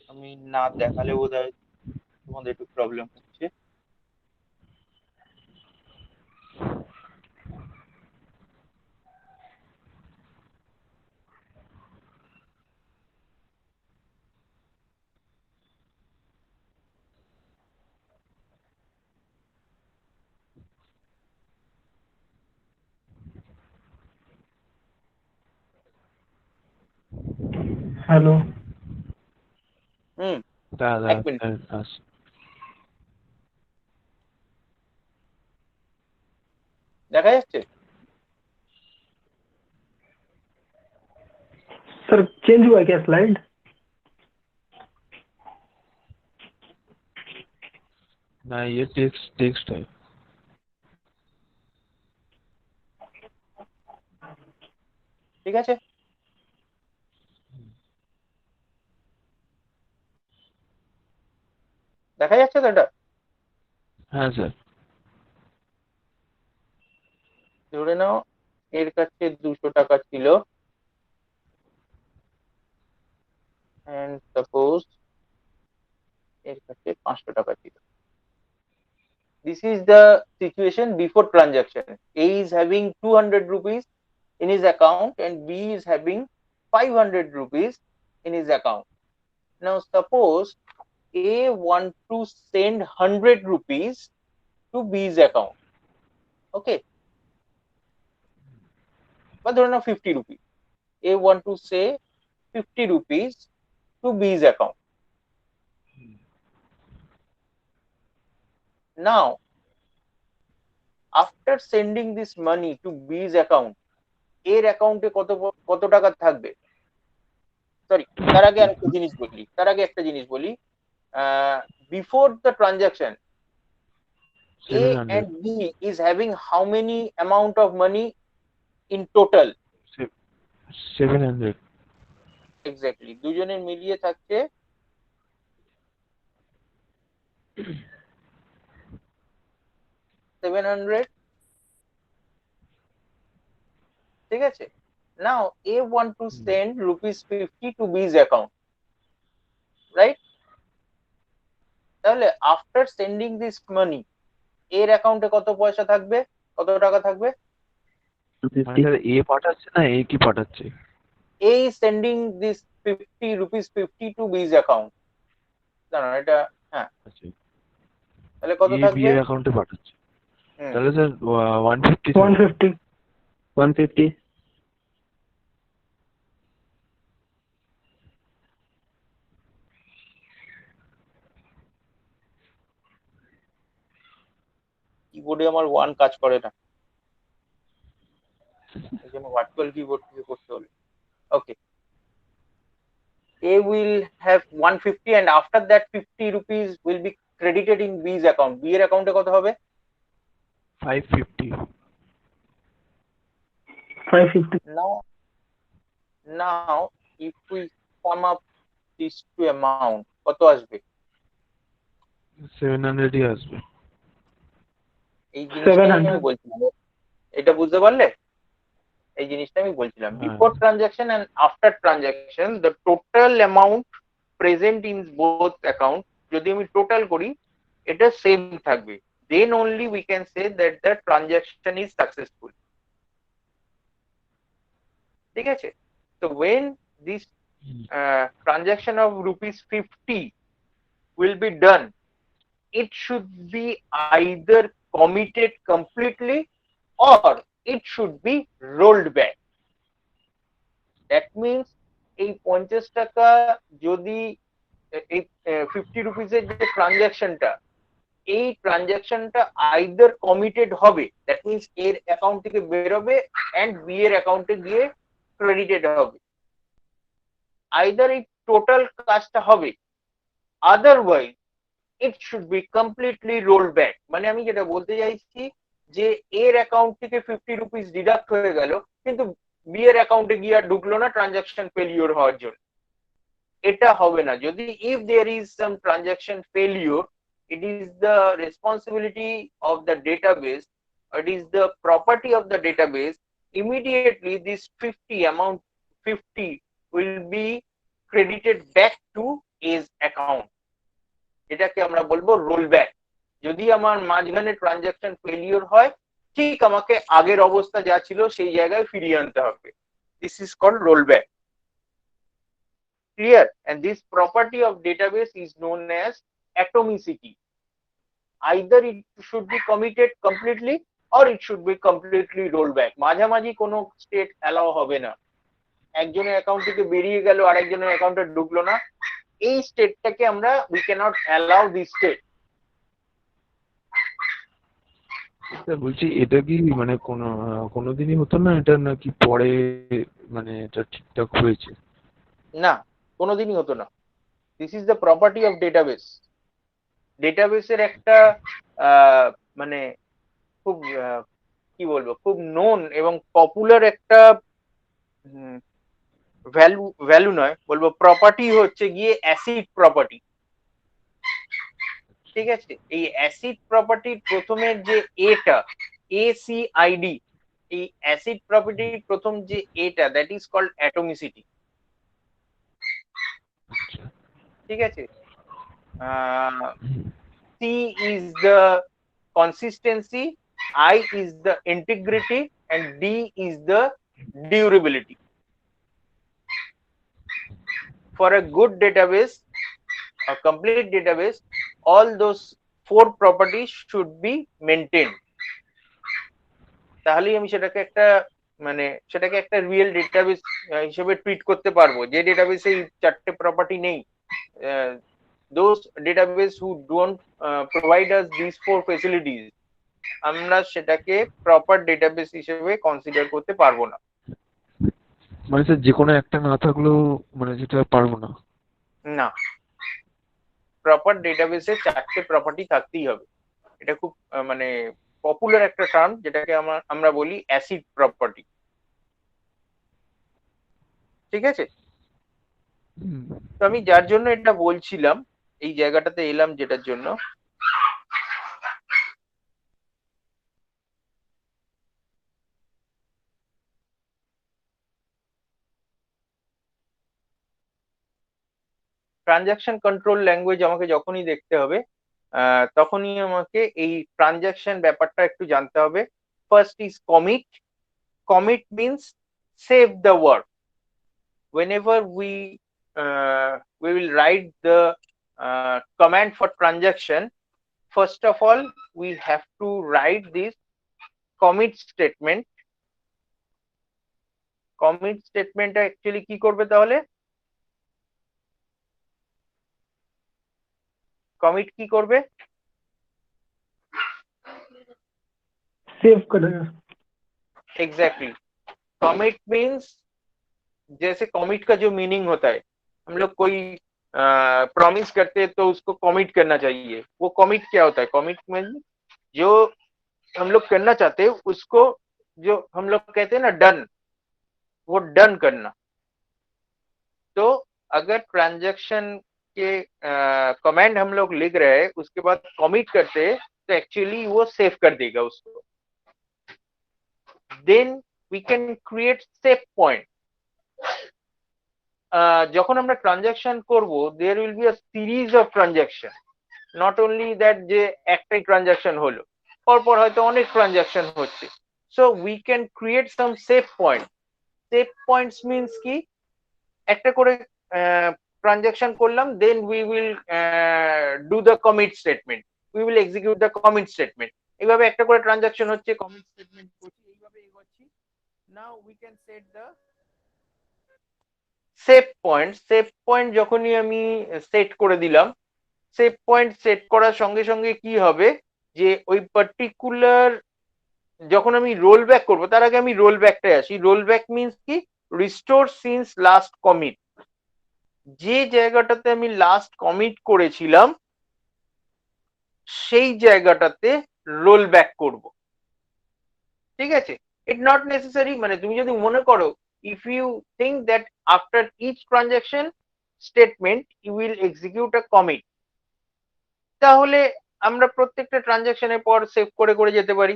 আমি না দেখালে বোধহয় তোমাদের একটু প্রবলেম হচ্ছে। Hello. দাদা এক মিনিট, দেখা যাচ্ছে? सर चेंज हुआ क्या स्लाइड? না ये टेक्स्ट है ঠিক আছে, দেখা যাচ্ছে তো এটা? হ্যাঁ স্যার ধরে নাও এর কাছে 200 টাকা ছিল and suppose এর কাছে 500 টাকা ছিল। This is the situation before transaction. A is having 200 rupees in his account and B is having 500 rupees in his account. Now suppose A want to send 100 rupees to B's account. Okay, but ধরে নাও 50 rupees. A want to say 50 rupees to B's account. Now after sending this money to B's account, এর অ্যাকাউন্টে কত টাকা থাকবে? Sorry, তার আগে একটা জিনিস বলি, before the transaction A 700 and B is having how many amount of money in total? 700 Exactly, দুজনের মিলিয়ে থাকছে 700, ঠিক আছে? Now A want to send rupees 50 to B's account, right? তাহলে after sending this money এর অ্যাকাউন্টে কত পয়সা থাকবে, কত টাকা থাকবে? মানে স্যার এ পাঠাচ্ছে না এ কি পাঠাচ্ছে A is sending this 50 rupees 50 to B's account. জানো এটা? হ্যাঁ, আচ্ছা তাহলে কত এ বি থাকবে? এর অ্যাকাউন্টে পাঠাচ্ছে তাহলে স্যার 150 150. 150 কিবোর্ডে আমার ওয়ান কাজ করে না। ভার্চুয়াল কিবোর্ড থেকে করতে হলে। ওকে, A will have 150 and after that 50 rupees will be credited in B's account. B এর অ্যাকাউন্টে কত হবে? 550. 550. Now if we sum up these two amount, কত আসবে? 700 ই আসবে। এই জিনিসটাই 700. আমি বলছিলাম, এটা বুঝতে পারলে? এই জিনিসটা আমি বলছিলাম, before transaction and after transaction the total amount present in both account যদি আমি টোটাল করি এটা সেম থাকবে, then only we can say that the transaction is successful. ঠিক আছে, তো when this transaction of rupees 50 will be done, it should be either committed completely or it should be rolled back. That means এই 50 টাকা যদি এই 50 রুপিসের যে ট্রানজাকশনটা, এই ট্রানজাকশনটা either committed হবে, দ্যাট মিন্স এর অ্যাকাউন্ট থেকে বেরোবে এন্ড বি এর অ্যাকাউন্টে গিয়ে ক্রেডিটেড হবে, আইদার এই টোটাল কাজটা হবে, otherwise it should be completely roll back. মানে আমি যেটা বলতে চাইছি যে এর অ্যাকাউন্ট থেকে 50 রুপিস ডিডাক্ট হয়ে গেল কিন্তু বি এর অ্যাকাউন্টে গিয়ে আর ঢুকলো না ট্রানজাকশন ফেলিওর হওয়ার জন্য, এটা হবে না। যদি if there is some transaction failure, it is the responsibility of the database, it is the property of the database, immediately this 50 amount 50 will be credited back to A's account, এটাকে আমরা বলবো roll back. যদি আমার মাঝখানে transaction failure হয়, ঠিক আমাকে আগের অবস্থা যা ছিল সেই জায়গায় ফিরিয়ে আনতে হবে, this is called roll back. Clear? And this property of database is known as atomicity. Either it should be committed completely or it should be completely rolled back. মাঝামাঝি কোনো স্টেট অ্যালাউ হবে না, একজনের অ্যাকাউন্ট থেকে বেরিয়ে গেল আর একজনের অ্যাকাউন্টে ঢুকলো না, এই স্টেটটাকে আমরা we cannot allow this state. বলছি এটা কি মানে কোনোদিনই হতো না এটা, নাকি পরে মানে এটা ঠিকঠাক হয়েছে? না, কোনোদিনই হতো না। This is the property of database. ডেটাবেসের একটা মানে খুব কি বলবো, খুব নোন এবং পপুলার একটা ভ্যালু নয়, বলবো প্রপার্টি হচ্ছে গিয়ে অ্যাসিড প্রপার্টি। ঠিক আছে, এই অ্যাসিড প্রপার্টির প্রথমের যে এটা ACID, এই অ্যাসিড প্রপার্টির প্রথম যে এটা দ্যাট ইজ কল্ড অ্যাটমিসিটি। ঠিক আছে, C is the consistency, I is the integrity and D is the durability. For a good database, a complete database, all those four properties should be maintained. তাহলেই আমি সেটাকে একটা রিয়েল ডেটাবেস হিসেবে treat করতে পারবো। যে ডেটাবেসে এই চারটে প্রপার্টি নেই, those database who don't provide us these four facilities, আমরা সেটাকে প্রপার ডেটাবেস হিসেবে কনসিডার করতে পারবো না। মানে স্যার যে কোনো একটা না থাকলেও মানে যেটা পারবো না? না, প্রপার ডেটাবেসে চারটে প্রপার্টি থাকতেই হবে। এটা খুব মানে পপুলার একটা টার্ম, যেটাকে আমরা বলি অ্যাসিড প্রপার্টি। ঠিক আছে, তো আমি যার জন্য এটা বলছিলাম, এই জায়গাটাতে এলাম যেটার জন্য, ট্রানজাকশন কন্ট্রোল ল্যাঙ্গুয়েজ আমাকে যখনই দেখতে হবে তখনই আমাকে এই ট্রানজাকশন ব্যাপারটা একটু জানতে হবে। First is commit. Commit means save the work. whenever we will write the command for transaction, first of all we have to write this commit statement. commit statement actually কি করবে তাহলে? কমিট কি করবে? Save করেगा। Exactly, commit means जैसे commit का जो meaning होता है, हम लोग कोई प्रॉमिस करते हैं तो उसको कमिट करना चाहिए। वो कमिट क्या होता है? कमिट मीन्स जो हम लोग करना चाहते हैं उसको, जो हम लोग कहते हैं ना डन, वो डन करना। तो अगर ट्रांजैक्शन के कमांड हम लोग लिख रहे हैं उसके बाद कमिट करते हैं तो एक्चुअली वो सेव कर देगा उसको। Then we can create save point. যখন আমরা ট্রানজাকশন করব there will be a series of transaction, not only that যে একটাই ট্রানজাকশন হলো, পরপর হয়তো অনেক ট্রানজাকশন হচ্ছে। So we can create some save point. Save points means কি, একটা করে ট্রানজাকশন করলাম, then we will do the commit statement, we will execute the commit statement. এইভাবে একটা করে ট্রানজাকশন হচ্ছে, কমিট স্টেটমেন্ট করছি, এইভাবে এগোচ্ছি। নাও we can set the save point. Save point যখনই আমি সেট করে দিলাম, সেভ পয়েন্ট সেট করার সঙ্গে সঙ্গে কি হবে যে ওই পার্টিকুলার যখন আমি রোল ব্যাক করবো তার আগে আমি রোল ব্যাকটাই আসি। রোল ব্যাক মিনস কি, রিস্টোর সিন্স লাস্ট কমিট। যে জায়গাটাতে আমি লাস্ট কমিট করেছিলাম সেই জায়গাটাতে রোল ব্যাক করব। ঠিক আছে? ইট নট নেসেসারি, মানে তুমি যদি মনে করো, if you think that after each transaction statement you will execute a commit, তাহলে আমরা প্রত্যেকটা ট্রানজাকশনের পর সেভ করে করে যেতে পারি।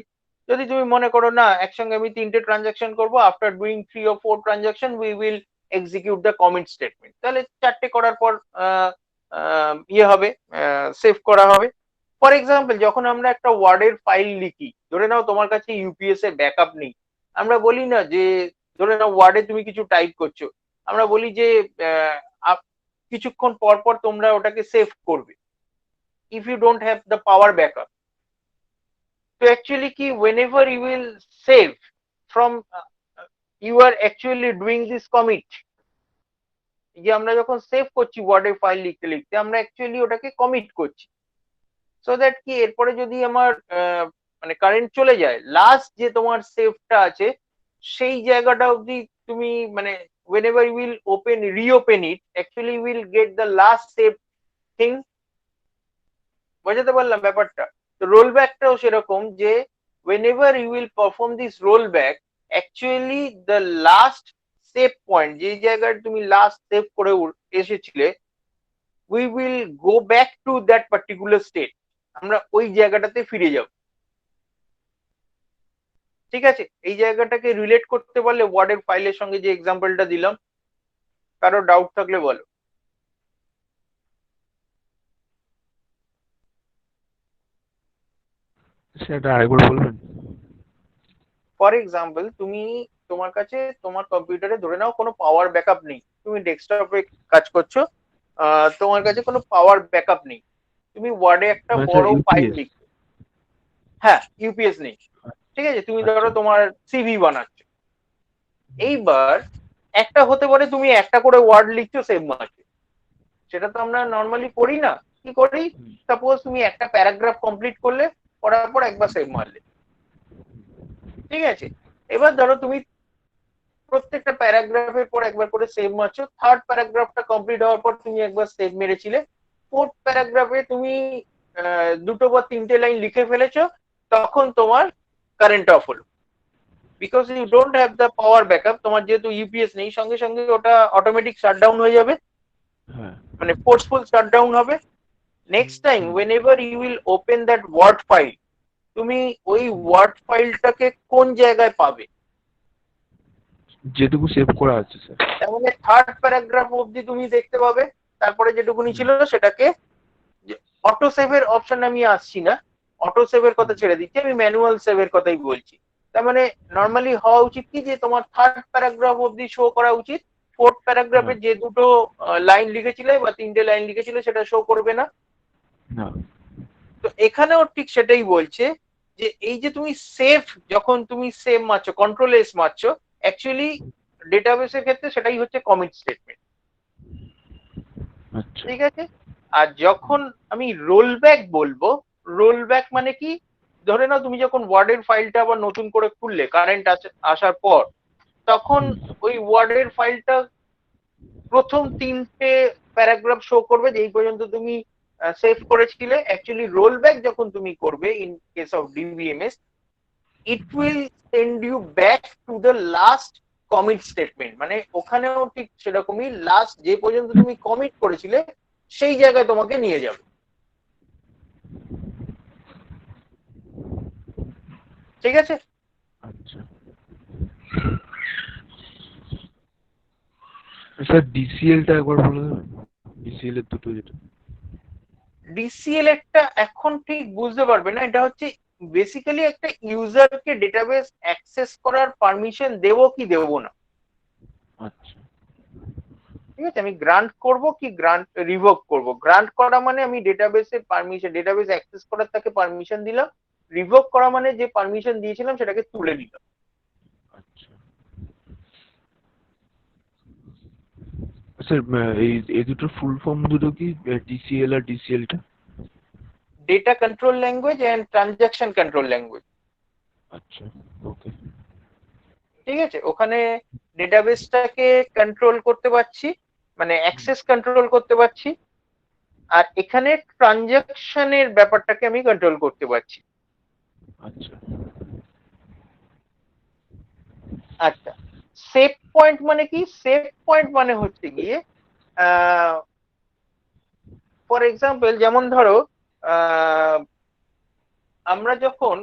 যদি তুমি মনে করো না একসঙ্গে আমি 3টে ট্রানজাকশন করব, after doing 3 or 4 transaction we will execute the commit statement, তাহলে 4টে করার পর ইয়ে হবে, সেভ করা হবে। ফর এক্সাম্পল, যখন আমরা একটা ওয়ার্ডের ফাইল লিখি, ধরে নাও তোমার কাছে ইউপিএস এর ব্যাকআপ নেই, আমরা বলি না যে, ধরে নাও ওয়ার্ডে তুমি কিছু টাইপ করছো, আমরা বলি যে কিছুক্ষণ পর পর তোমরা ওটাকে সেভ করবে, if you don't have the power backup. So actually ki whenever you will save from you are actually doing this commit, যে আমরা যখন সেভ করছি ওয়ার্ডে ফাইল লিখতে লিখতে আমরা অ্যাকচুয়ালি ওটাকে কমিট করছি, সো দ্যাট কি এরপরে যদি আমার মানে কারেন্ট চলে যায়, লাস্ট যে তোমার সেভটা আছে সেই জায়গাটা অবধি তুমি মানে whenever you will reopen it, actually you will get the last saved thing। বোঝাতে পারলাম ব্যাপারটা? তো রোল ব্যাকটাও সেরকম যে whenever you will perform this rollback, actually the last save point, যে জায়গায় তুমি লাস্ট সেভ করে এসেছিলে, we will go back to that particular state, আমরা ওই জায়গাটাতে ফিরে যাব। ঠিক আছে? এই জায়গাটাকে রিলেট করতে পারলে ওয়ার্ডের ফাইলের সঙ্গে যে এক্সাম্পলটা দিলাম, কারো ডাউট থাকলে বলো। সেটা আরেকবার বলবেন? ফর এক্সাম্পল, তুমি তোমার কাছে তোমার কম্পিউটারে ধরে নাও কোনো পাওয়ার ব্যাকআপ নেই, তুমি ডেস্কটপে কাজ করছো, তোমার কাছে কোনো পাওয়ার ব্যাকআপ নেই, তুমি ওয়ার্ডে একটা বড় ফাইল লিখছো, হ্যাঁ ইউপিএস নেই, ঠিক আছে, তুমি ধরো তোমার সিভি বানাচ্ছো। এইবার একটা হতে পারে তুমি একটা করে ওয়ার্ড লিখছো সেভ মারছো, সেটা তো আমরা নর্মালি করি না। কি করি, সাপোজ তুমি একটা প্যারাগ্রাফ কমপ্লিট করলে, করার পর একবার সেভ মারলে, ঠিক আছে। এবার ধরো তুমি প্রত্যেকটা প্যারাগ্রাফের পর একবার করে সেভ মারছো, থার্ড প্যারাগ্রাফটা কমপ্লিট হওয়ার পর তুমি একবার সেভ মেরেছিলে, ফোর্থ প্যারাগ্রাফে তুমি 2টো বা 3টে লাইন লিখে ফেলেছো, তখন তোমার কারেন্ট অফ হলো, because you don't have the power backup. তোমার যেহেতু ইউপিএস নেই, সঙ্গে সঙ্গে ওটা অটোমেটিক শাটডাউন হয়ে যাবে, মানে ফোর্সফুল শাটডাউন হবে। Next time whenever you will open that word file, তুমি ওই ওয়ার্ড ফাইলটাকে কোন জায়গায় পাবে, যেটুকু সেভ করা আছে স্যার, তার মানে থার্ড প্যারাগ্রাফ অবধি তুমি দেখতে পাবে, তারপরে যেটুকুনি ছিল সেটাকে অটো সেভের অপশন আমি আসছি না, অটো সেভের কথা ছেড়ে দিচ্ছি, আমি ম্যানুয়াল সেভের কথাই বলছি। তার মানে নর্মালি হওয়া উচিত কি, যে তোমার থার্ড প্যারাগ্রাফ অবধি শো করা উচিত, ফোর্থ প্যারাগ্রাফে যে 2টো লাইন লিখেছিলে বা 3টে লাইন লিখেছিলে সেটা শো করবে না। তো এখানেও ঠিক সেটাই বলছে যে এই যে তুমি সেভ, যখন তুমি সেভ মারছো, কন্ট্রোল এস মারছো, অ্যাকচুয়ালি ডেটাবেসের ক্ষেত্রে সেটাই হচ্ছে কমিট স্টেটমেন্ট, ঠিক আছে। আর যখন আমি রোল ব্যাক বলবো, রোল ব্যাক মানে কি, ধরে নাও তুমি যখন ওয়ার্ডের ফাইলটা আবার নতুন করে খুললে কারেন্ট আসার পর, তখন ওই ওয়ার্ডের ফাইলটা প্রথম 3টে প্যারাগ্রাফ শো করবে যেই পর্যন্ত তুমি সেভ করেছিলে। অ্যাকচুয়ালি রোল ব্যাক যখন তুমি করবে in case of DBMS, it will send you back to the last commit statement, মানে ওখানেও ঠিক সেরকমই লাস্ট যে পর্যন্ত তুমি কমিট করেছিলে সেই জায়গায় তোমাকে নিয়ে যাবে। ঠিক আছে? আচ্ছা স্যার, ডিসিএল টা একবার বলে দেবেন, ডিসিএল এর দুটো যেটা। ডিসিএল একটা এখন ঠিক বুঝতে পারবে না, এটা হচ্ছে বেসিক্যালি একটা ইউজারকে ডেটাবেস অ্যাক্সেস করার পারমিশন দেবো কি দেবো না। আচ্ছা ঠিক আছে, আমি গ্রান্ট করব কি গ্রান্ট রিভোক করব। গ্রান্ট করা মানে আমি ডেটাবেসের পারমিশন, ডেটাবেস অ্যাক্সেস করার তাকে পারমিশন দিলাম। রিভোক করা মানে যে পারমিশন দিয়েছিলাম সেটাকে তুলে নিলাম। আচ্ছা স্যার, এই দুটোর ফুল ফর্ম দুটো কি, ডিসিএল আর ডিসিএল টা? Data control language and transaction control language. আচ্ছা ওকে। ঠিক আছে, ওখানে ডেটাবেসটাকে কন্ট্রোল করতে পারছি, মানে অ্যাক্সেস কন্ট্রোল করতে পারছি, আর এখানে ট্রানজাকশনের ব্যাপারটাকে আমি কন্ট্রোল করতে পারছি। আচ্ছা আচ্ছা, সেভ পয়েন্ট মানে কি? সেভ পয়েন্ট মানে হচ্ছে গিয়ে ফর এক্সাম্পল, যেমন ধরো আহ, আমরা যখন,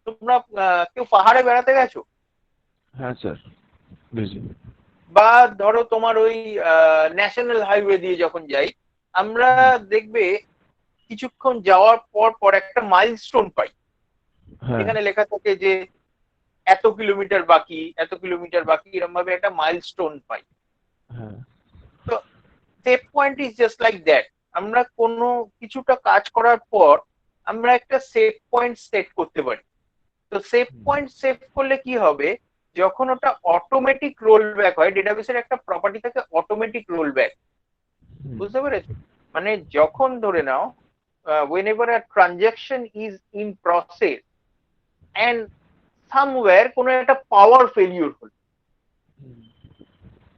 তোমরা কেউ পাহাড়ে বেড়াতে গেছো, হ্যাঁ স্যার, বুঝি। বা ধরো তোমার ওই ন্যাশনাল হাইওয়ে দিয়ে যখন যাই, আমরা দেখবে কিছুক্ষণ যাওয়ার পর পর একটা মাইলস্টোন পাই, হ্যাঁ এখানে লেখা থাকে যে এত কিলোমিটার বাকি, এত কিলোমিটার বাকি, এরকম ভাবে একটা মাইলস্টোন পাই। হ্যাঁ তো save point is just like that. আমরা কোনো কিছুটা কাজ করার পর আমরা একটা সেভ পয়েন্ট সেট করতে পারি। তো সেভ পয়েন্ট সেভ করলে কি হবে, যখন ওটা অটোমেটিক রোল ব্যাক হয়, ডেটাবেসের একটা প্রপার্টি থাকে অটোমেটিক রোল ব্যাক। বুঝতে পেরেছো? মানে যখন ধরে নাও whenever a transaction is in process and somewhere কোনো একটা পাওয়ার ফেলিওর হলো,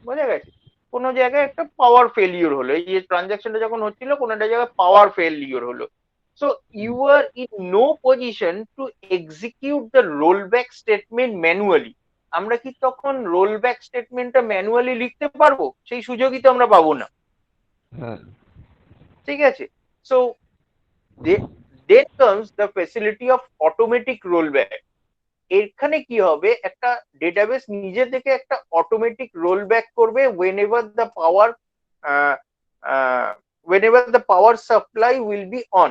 বোঝা গেছে, কোনো জায়গায় একটা পাওয়ার ফেলিওর হলো, এই যে ট্রানজাকশনটা যখন হচ্ছিল কোনো একটা জায়গায় পাওয়ার ফেলিওর হলো, so you are in no position to execute the roll back statement manually. আমরা কি তখন রোল ব্যাক স্টেটমেন্টটা ম্যানুয়ালি লিখতে পারবো? সেই সুযোগই তো আমরা পাবো না। হ্যাঁ ঠিক আছে, so then comes the facility of automatic rollback। এখানে কি হবে, একটা ডেটাবেস নিজে থেকে একটা অটোমেটিক রোল ব্যাক করবে whenever the power uh, uh, whenever the power supply will be on।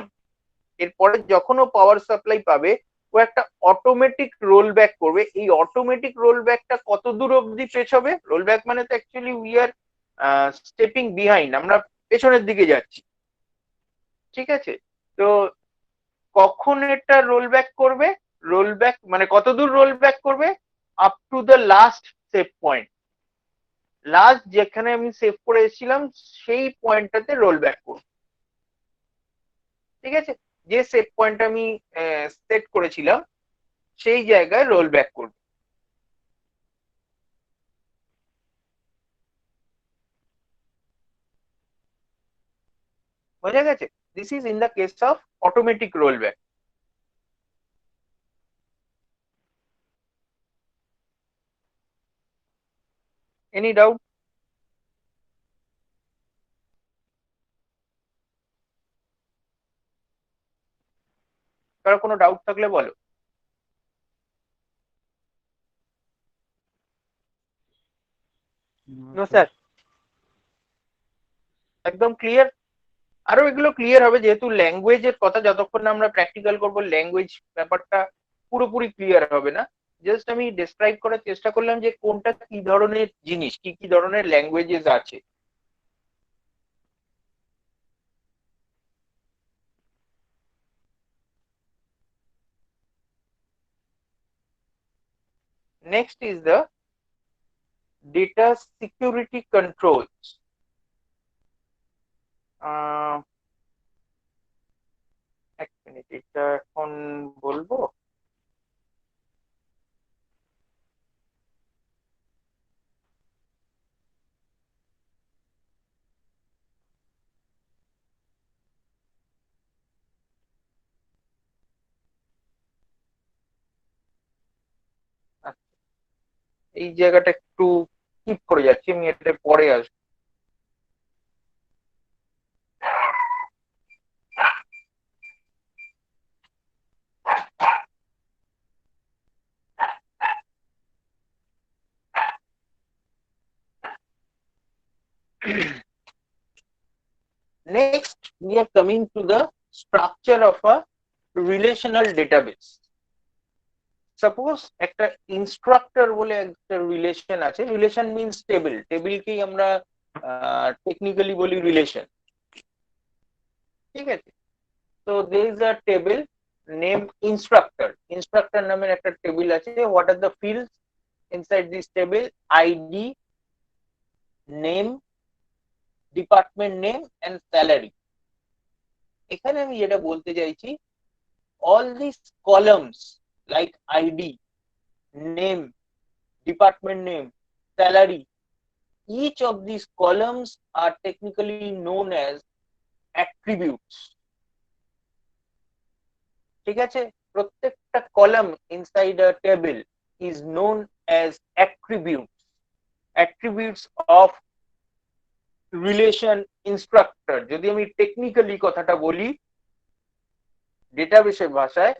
এরপরে যখন ও পাওয়ার সাপ্লাই পাবে, ও একটা অটোমেটিক রোল ব্যাক করবে। এই অটোমেটিক রোল ব্যাকটা কত দূর অব্দি পেছবে? রোল ব্যাক মানে তো actually we are stepping behind, আমরা পেছনের দিকে যাচ্ছি। ঠিক আছে, তো কখন এটা রোল ব্যাক করবে? রোল ব্যাক মানে কত দূর রোল ব্যাক করবে? Up to the last save point. Last যেখানে আমি সেভ করে এসেছিলাম সেই পয়েন্টটাতে রোল ব্যাক করব। ঠিক আছে, যে সেভ পয়েন্ট আমি সেট করেছিলাম সেই জায়গায় রোল ব্যাক করব। বোঝা গেছে? This is in the case of automatic roll back. Any doubt? কারো কোনো ডাউট থাকলে বলো। নো স্যার, একদম ক্লিয়ার। আরো এগুলো ক্লিয়ার হবে যেহেতু ল্যাঙ্গুয়েজের কথা, যতক্ষণ না আমরা প্র্যাকটিক্যাল করবো ল্যাঙ্গুয়েজ ব্যাপারটা পুরোপুরি ক্লিয়ার হবে না। জাস্ট আমি ডেসক্রাইব করার চেষ্টা করলাম যে কোনটা কি ধরনের জিনিস, কি কি ধরনের ল্যাঙ্গুয়েজেস আছে। Next is the data security controls. এক মিনিট, এটা এখন বলবো। এই জায়গাটা একটু স্কিপ করে যাচ্ছি, আমি এটা পরে আসবো। Next, we are coming to the structure of a relational database. Suppose একটা ইনস্ট্রাক্টর বলে একটা রিলেশন আছে, রিলেশন মিনস টেবিল, টেবিলকেই আমরা টেকনিক্যালি বলি রিলেশন, ঠিক আছে? তো there is a table named instructor, instructor নামের একটা টেবিল আছে। what are the fields inside this table? id, name, department name and salary। এখানে আমি যেটা বলতে চাইছি, all these columns like id, name, department name, salary, each of these columns are technically known as attributes। ঠিক আছে? প্রত্যেকটা column inside a table is known as attributes, attributes of relation instructor. যদি আমি টেকনিক্যালি কথাটা বলি ডেটাবেসের ভাষায়,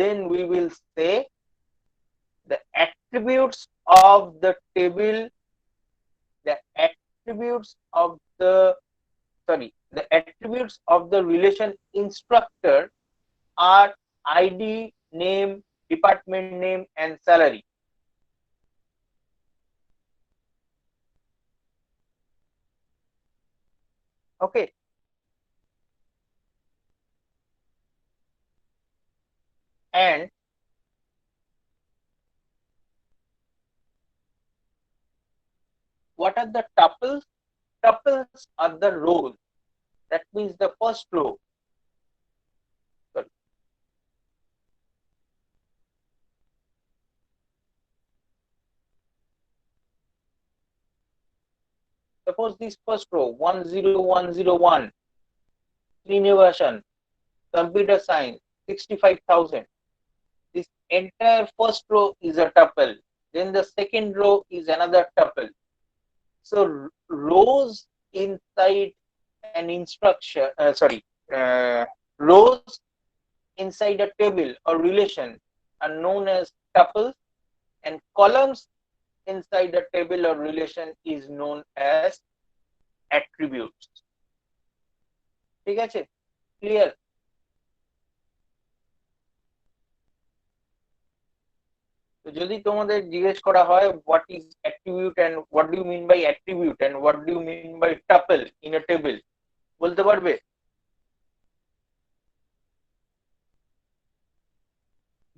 then we will say the attributes of the table, the attributes of the the attributes of the relation instructor are id, name, department name and salary। Okay, and what are the tuples? Tuples are the rows, that means the first row, sorry, suppose this first row 10101 Srinivasan, computer science 65,000, this entire first row is a tuple, then the second row is another tuple। So rows inside an instruction, rows inside a table or relation are known as tuples, and columns inside a table or relation is known as attributes। ঠিক আছে? Clear? তো যদি তোমাদের জিজ্ঞেস করা হয় what is attribute and what do you mean by attribute and what do you mean by tuple in a table, বলতে পারবে?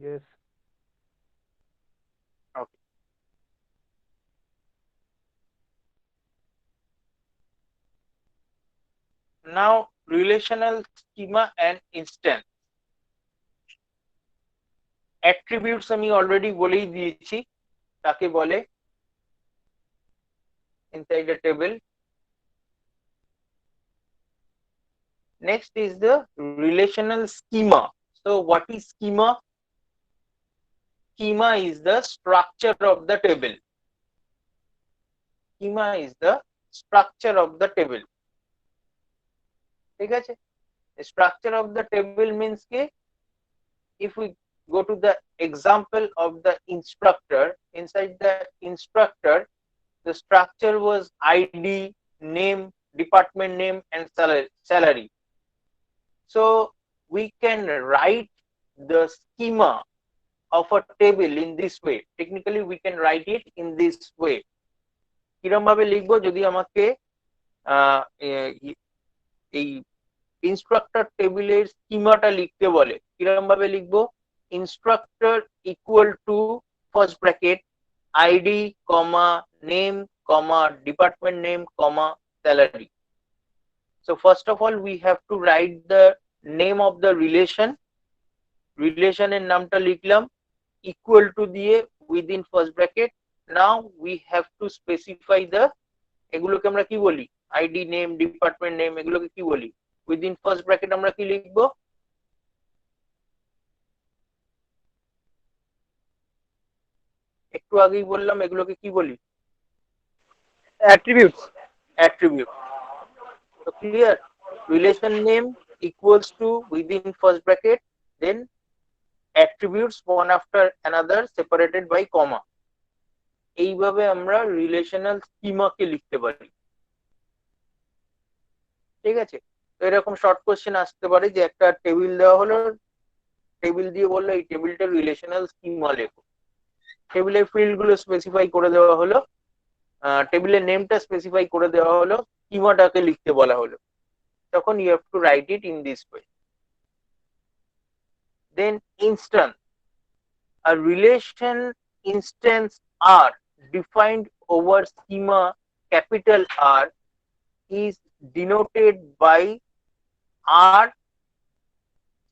Yes. Okay. Now relational schema and instance। attributes আমি অলরেডি বলেই দিয়েছি কাকে বলে inside a table। Next is the relational schema। So what is schema? Schema is the structure of the table। Schema is the structure of the table। ঠিক আছে? The structure of the table means ke if we go to the example of the instructor, inside the instructor the structure was id, name, department name and salary। So we can write the schema of a table in this way, technically we can write it in this way। কিরকম ভাবে লিখবো? যদি আমাকে এই instructor টেবিলের স্কিমাটা লিখতে বলে কিরকম ভাবে লিখবো? Instructor equal to first bracket ID comma name comma department name comma salary. So first of all we have to write the name of the relation, রিলেশনের নামটা লিখলাম ইকুয়াল টু দিয়ে within first bracket. Now we have to specify the, এগুলোকে আমরা কি বলি? ID, name, department name, এগুলোকে কি বলি? উইদিন ফার্স্ট ব্র্যাকেট আমরা কি লিখবো? একটু আগেই বললাম এগুলোকে কি বলি? attributes. Attribute. So clear? Relation name equals to within first bracket, then attributes one after another separated by comma. এইভাবে আমরা রিলেশনাল স্কিমাকে লিখতে পারি। ঠিক আছে, তো এরকম শর্ট কোশ্চেন আসতে পারে যে একটা টেবিল দেওয়া হলো, টেবিল দিয়ে বললো এই টেবিলটা রিলেশনাল স্কিমা লেখো, টেবিলের ফিল্ড গুলো স্পেসিফাই করে দেওয়া হলো, টেবিলের নেমটা স্পেসিফাই করে দেওয়া হলো, স্কিমাটাকে লিখতে বলা হলো, তখন you have to write it in this way. Then instance, a relation instance R defined over schema capital R is denoted by R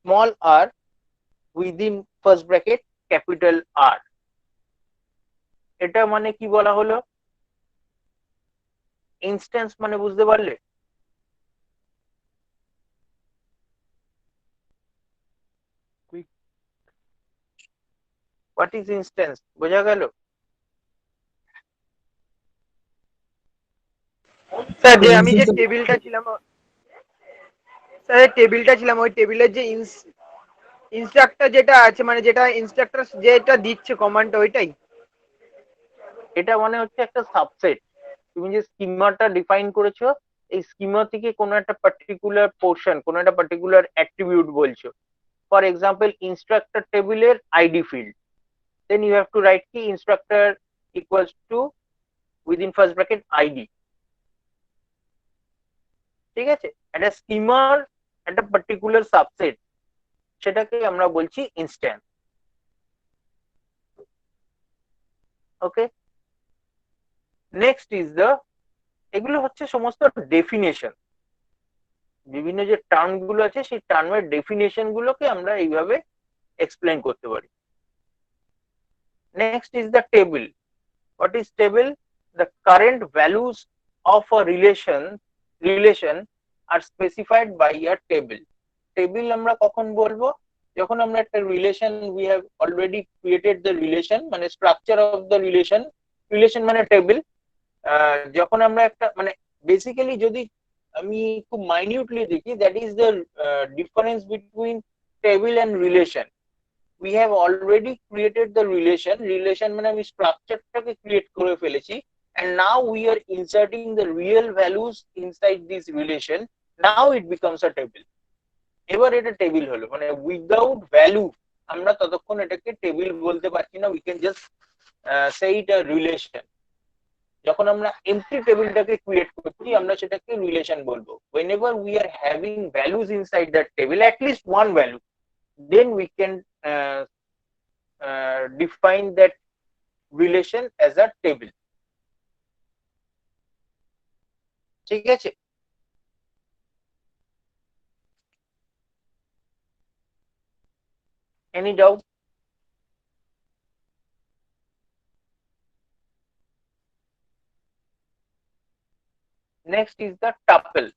small r within first bracket capital R. এটা মানে কি বলা হলো? ইনস্ট্যান্স মানে বুঝতে পারলে? What is instance, বোঝা গেল? স্যার যে আমি যে টেবিলটা ছিলাম, স্যার টেবিলটা ছিলাম ওই টেবিলের যে ইনস্ট্রাক্টর যেটা আছে, মানে যেটা ইনস্ট্রাক্টর যেটা দিচ্ছে কমান্ডটা, ওইটাই। এটা মানে হচ্ছে একটা সাবসেট। তুমি যে স্কিমাটা ডিফাইন করেছো, এই স্কিমা থেকে কোনো একটা পার্টিকুলার পোর্শন, কোনো একটা পার্টিকুলার অ্যাট্রিবিউট বলছো। ফর এক্সাম্পল ইনস্ট্রাক্টর টেবিলের ID field, then you have to write কি instructor equals to within first bracket id। ঠিক আছে, একটা স্কিমার একটা পার্টিকুলার সাবসেট, সেটাকে আমরা বলছি instance. Okay, next is the, এগুলো হচ্ছে সমস্ত ডেফিনেশন, বিভিন্ন যে টার্ম গুলো আছে সেই টার্মের ডেফিনেশন গুলোকে আমরা এইভাবে এক্সপ্লেন করতে পারি। Next is the table. What is table? The current values of a relation are specified by a table. Table আমরা কখন বলবো? যখন আমরা একটা relation, we have already created the relation, মানে structure of the relation মানে টেবিল। যখন আমরা একটা মানে বেসিক্যালি যদি আমি খুব মাইনিউটলি দেখি, that is the difference between table and relation. we have already created the relation মানে আমি স্ট্রাকচারটাকে ক্রিয়েট করে ফেলেছি, and now we are inserting the real values inside this relation, now it becomes a table। এবার এটা table হলো, মানে without value আমরা ততক্ষণ এটাকে টেবিল বলতে পারছি না, we can just say it a relation। যখন আমরা এমটি টেবিলটাকে ক্রিয়েট করছি আমরা সেটাকে রিলেশন বলবো। whenever we are having values inside that table, at least one value, then we can define that relation as a table। ঠিক আছে, any doubt? Next is the tuple।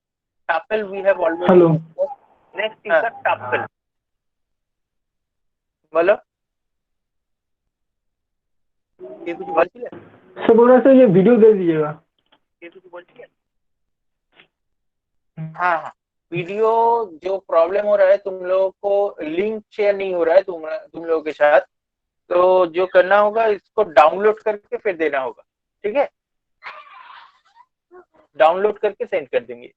Tuple we have already Hello. discussed। Next is the tuple। बोलो, ये कुछ बोलছিলে? Sir बोल रहा था ये video दे दीजिएगा। ये कुछ बोलছিলে? हाँ हाँ, वीडियो जो प्रॉब्लम हो रहा है, तुम लोगों को लिंक शेयर नहीं हो रहा है तुम लोगों के साथ, तो जो करना होगा इसको डाउनलोड करके फिर देना होगा। ठीक है, डाउनलोड करके सेंड कर देंगे।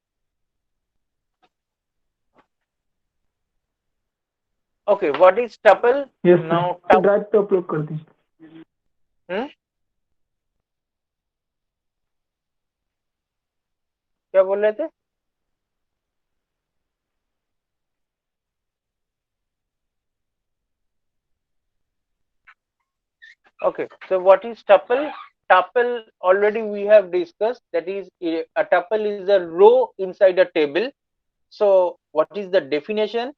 Okay, what is tuple? Yes now sir, drive पे अपलोड कर दीजिए। क्या बोल रहे थे? Okay, so what is tuple? Tuple already we have discussed, that is a tuple is a row inside a table. So what is the definition?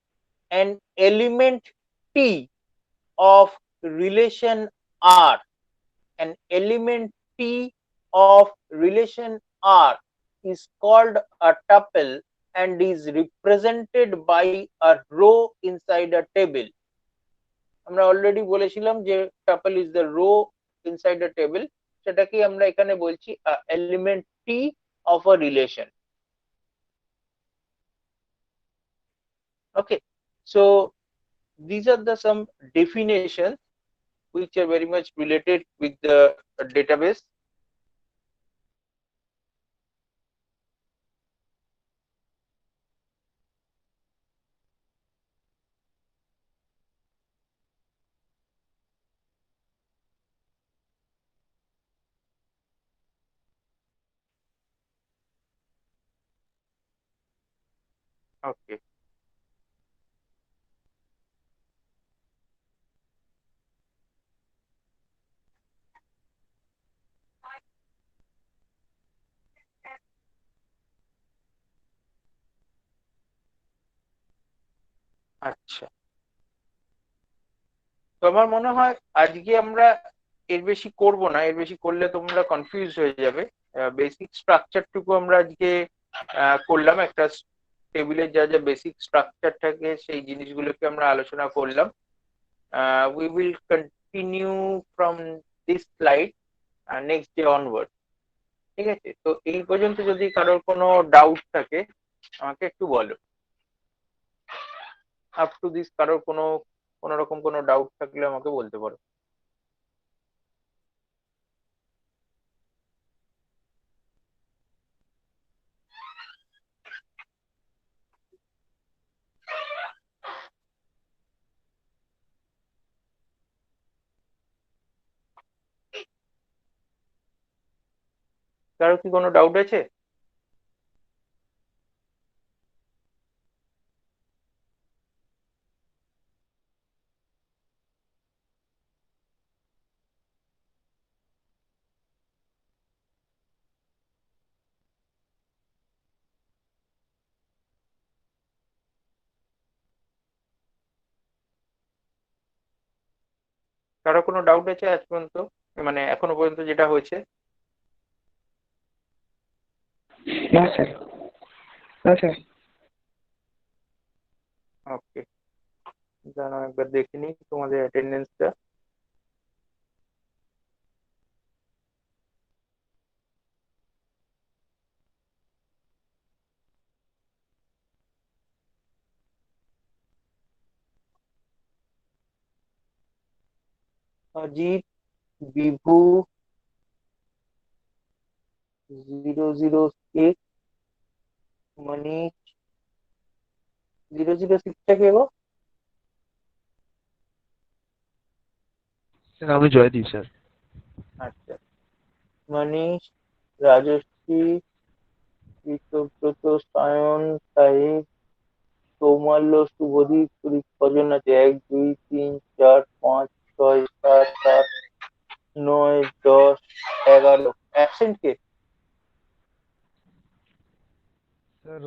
An element T of relation R, an element T of relation R is called a tuple and is represented by a row inside a table। আমরা already বলেছিলাম যে tuple is the row inside a table, সেটাকে আমরা এখানে বলছি element T of a relation. Okay, so these are the some definitions which are very much related with the database. Okay, আচ্ছা, তো আমার মনে হয় আজকে আমরা এর বেশি করব না, এর বেশি করলে তোমরা কনফিউজ হয়ে যাবে। বেসিক স্ট্রাকচারটুকু আমরা আজকে করলাম, একটা টেবিলের যা যা বেসিক স্ট্রাকচার থাকে সেই জিনিসগুলোকে আমরা আলোচনা করলাম। We will continue from this slide next day onward. ঠিক আছে, তো এই পর্যন্ত যদি কারোর কোনো ডাউট থাকে আমাকে একটু বলো। আপ টু দিস কারোর কোনো রকম কোনো ডাউট থাকলে আমাকে বলতে পারো। কারো কি কোনো ডাউট আছে? কারো কোনো ডাউট আছে আজ পর্যন্ত, মানে এখনো পর্যন্ত যেটা হয়েছে? না স্যার, না স্যার। ওকে, জানো একবার দেখে নিই তোমাদের অ্যাটেন্ডেন্সটা। অজিত, বিভু, 006, মনীষ। 006টা কে গো? স্যার আমি জয়দীপ স্যার। আচ্ছা, মনীষ, রাজশ্রী, ঋতব্রত, সায়ন, সাহিব, সৌমাল্য, শুভদীপ, সুদীপ। কজন আছে? 1, 2, 3, 4, 5, 6, 7, 8, 9, 10, 11। অ্যাবসেন্ট কে?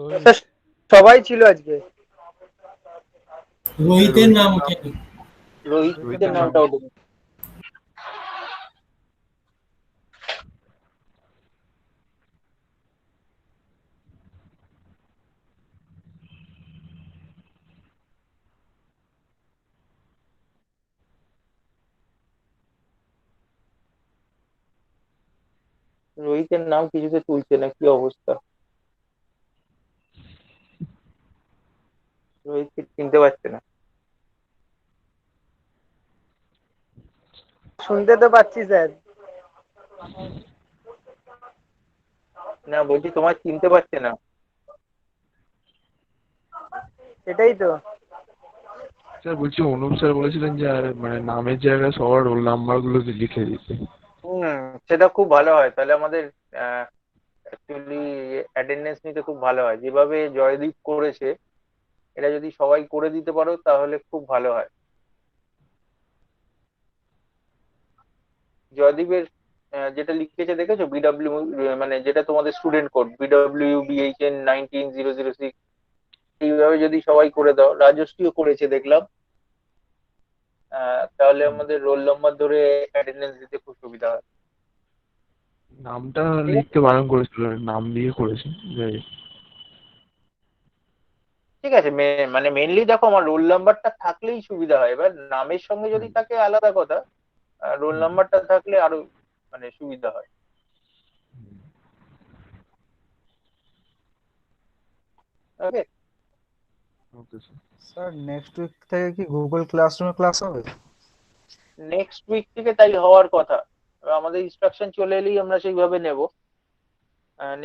স্যার স্যার সবাই ছিল আজকে। রোহিতের নাম ওঠেনি। রোহিতের নামটা ওঠেনি। রোহিতের নাম কিছুতে তুলছে না, কি অবস্থা? রোহিতকে চিনতে পারছে না। শুনতে তো পাচ্ছি স্যার। না, বলছি তোমার চিনতে পারছে না। এটাই তো। স্যার বলছি অনুপ স্যার বলেছিলেন যে মানে নামের জায়গায় সবার রোল নাম্বার গুলো লিখে দিতে। হুম, সেটা খুব ভালো হয়, তাহলে আমাদের অ্যাকচুয়ালি অ্যাটেন্ডেন্স নিতে খুব ভালো হয়। যেভাবে জয়দীপ করেছে, এটা যদি সবাই করে দিতে পারো তাহলে খুব ভালো হয়। জয়দীপের যেটা লিখেছে দেখেছো, বিডব্লিউ, মানে যেটা তোমাদের স্টুডেন্ট কোড BWBHN 19006, এইভাবে যদি সবাই করে দাও, রাজশ্রীও করেছে দেখলাম, তাহলে আমাদের রোল নাম্বার ধরে অ্যাটেন্ডেন্স দিতে খুব সুবিধা হয়। নামটা ঠিক আছে, লিখতে বারণ করেছিল, নাম দিয়ে করেছে। যাই হোক। ঠিক আছে, মানে মেনলি দেখো আমার রোল নাম্বারটা থাকলেই সুবিধা হয়। এবার নামের সঙ্গে যদি হুম। থাকে আলাদা কথা, রোল নাম্বারটা থাকলে আরো মানে সুবিধা হয়। Okay, okay sir. Sir next week থেকে কি গুগল ক্লাসরুমে ক্লাস হবে? নেক্সট উইক থেকে তাই হওয়ার কথা। আমাদের ইনস্ট্রাকশন চলে এলেই আমরা সেইভাবে নেব।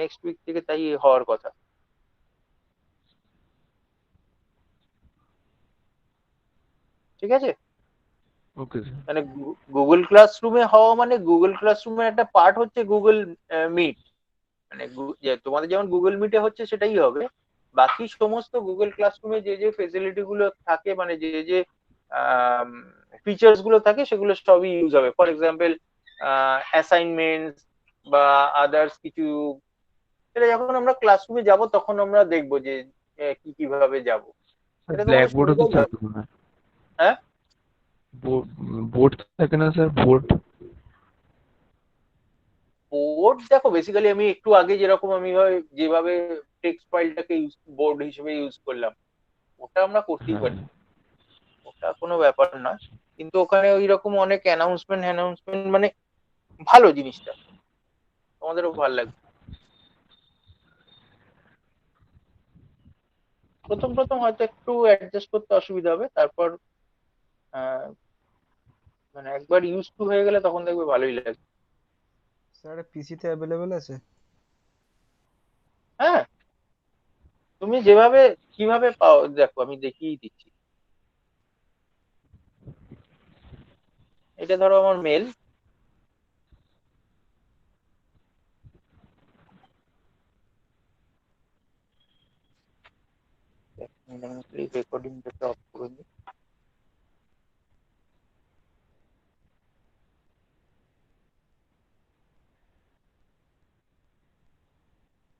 নেক্সট উইক থেকে তাই হওয়ার কথা। ঠিক আছে, ওকে স্যার। মানে গুগল ক্লাসরুমে হওয়া মানে গুগল ক্লাসরুমের একটা পার্ট হচ্ছে গুগল মিট। মানে তোমাদের যেমন গুগল মিটে হচ্ছে সেটাই হবে। বাকি সমস্ত গুগল ক্লাসরুমে যে যে ফেসিলিটি গুলো থাকে, মানে যে যে ফিচার্স গুলো থাকে, সেগুলো সবই ইউজ হবে। ফর এক্সাম্পল অ্যাসাইনমেন্ট বা আদার্স কিছু, সেটা যখন আমরা ক্লাসরুমে যাব তখন আমরা দেখবো যে কি কিভাবে যাব। স্যার এটা তোমাদের ব্ল্যাকবোর্ডও তো সুবিধা। থাকবে মনে হয়। হ্যাঁ, বোর্ড থাকে না স্যার, বোর্ড? বোর্ড দেখো, বেসিক্যালি আমি একটু আগে যেরকম আমি যেভাবে টেক্সট ফাইলটাকে বোর্ড হিসেবে ইউজ করলাম, ওটা আমরা করতেই হ্যাঁ। পারি, ওটা কোনো ব্যাপার নয়। কিন্তু ওখানে ওই রকম অনেক অ্যানাউন্সমেন্ট মানে ভালো জিনিসটা, তোমাদেরও ভালো লাগবে। প্রথম প্রথম হয়তো একটু অ্যাডজাস্ট করতে অসুবিধা হবে, তারপর আহ, মানে একবার ইউজ টু হয়ে গেলে তখন দেখবে ভালোই লাগবে। স্যার পিসিতে অ্যাভেলেবেল আছে? হ্যাঁ, তুমি যেভাবে কিভাবে পাও দেখো, আমি দেখিয়ে দিচ্ছি। এটা ধরো আমার মেল, রেকর্ডিংটাকে অফ করে দিই।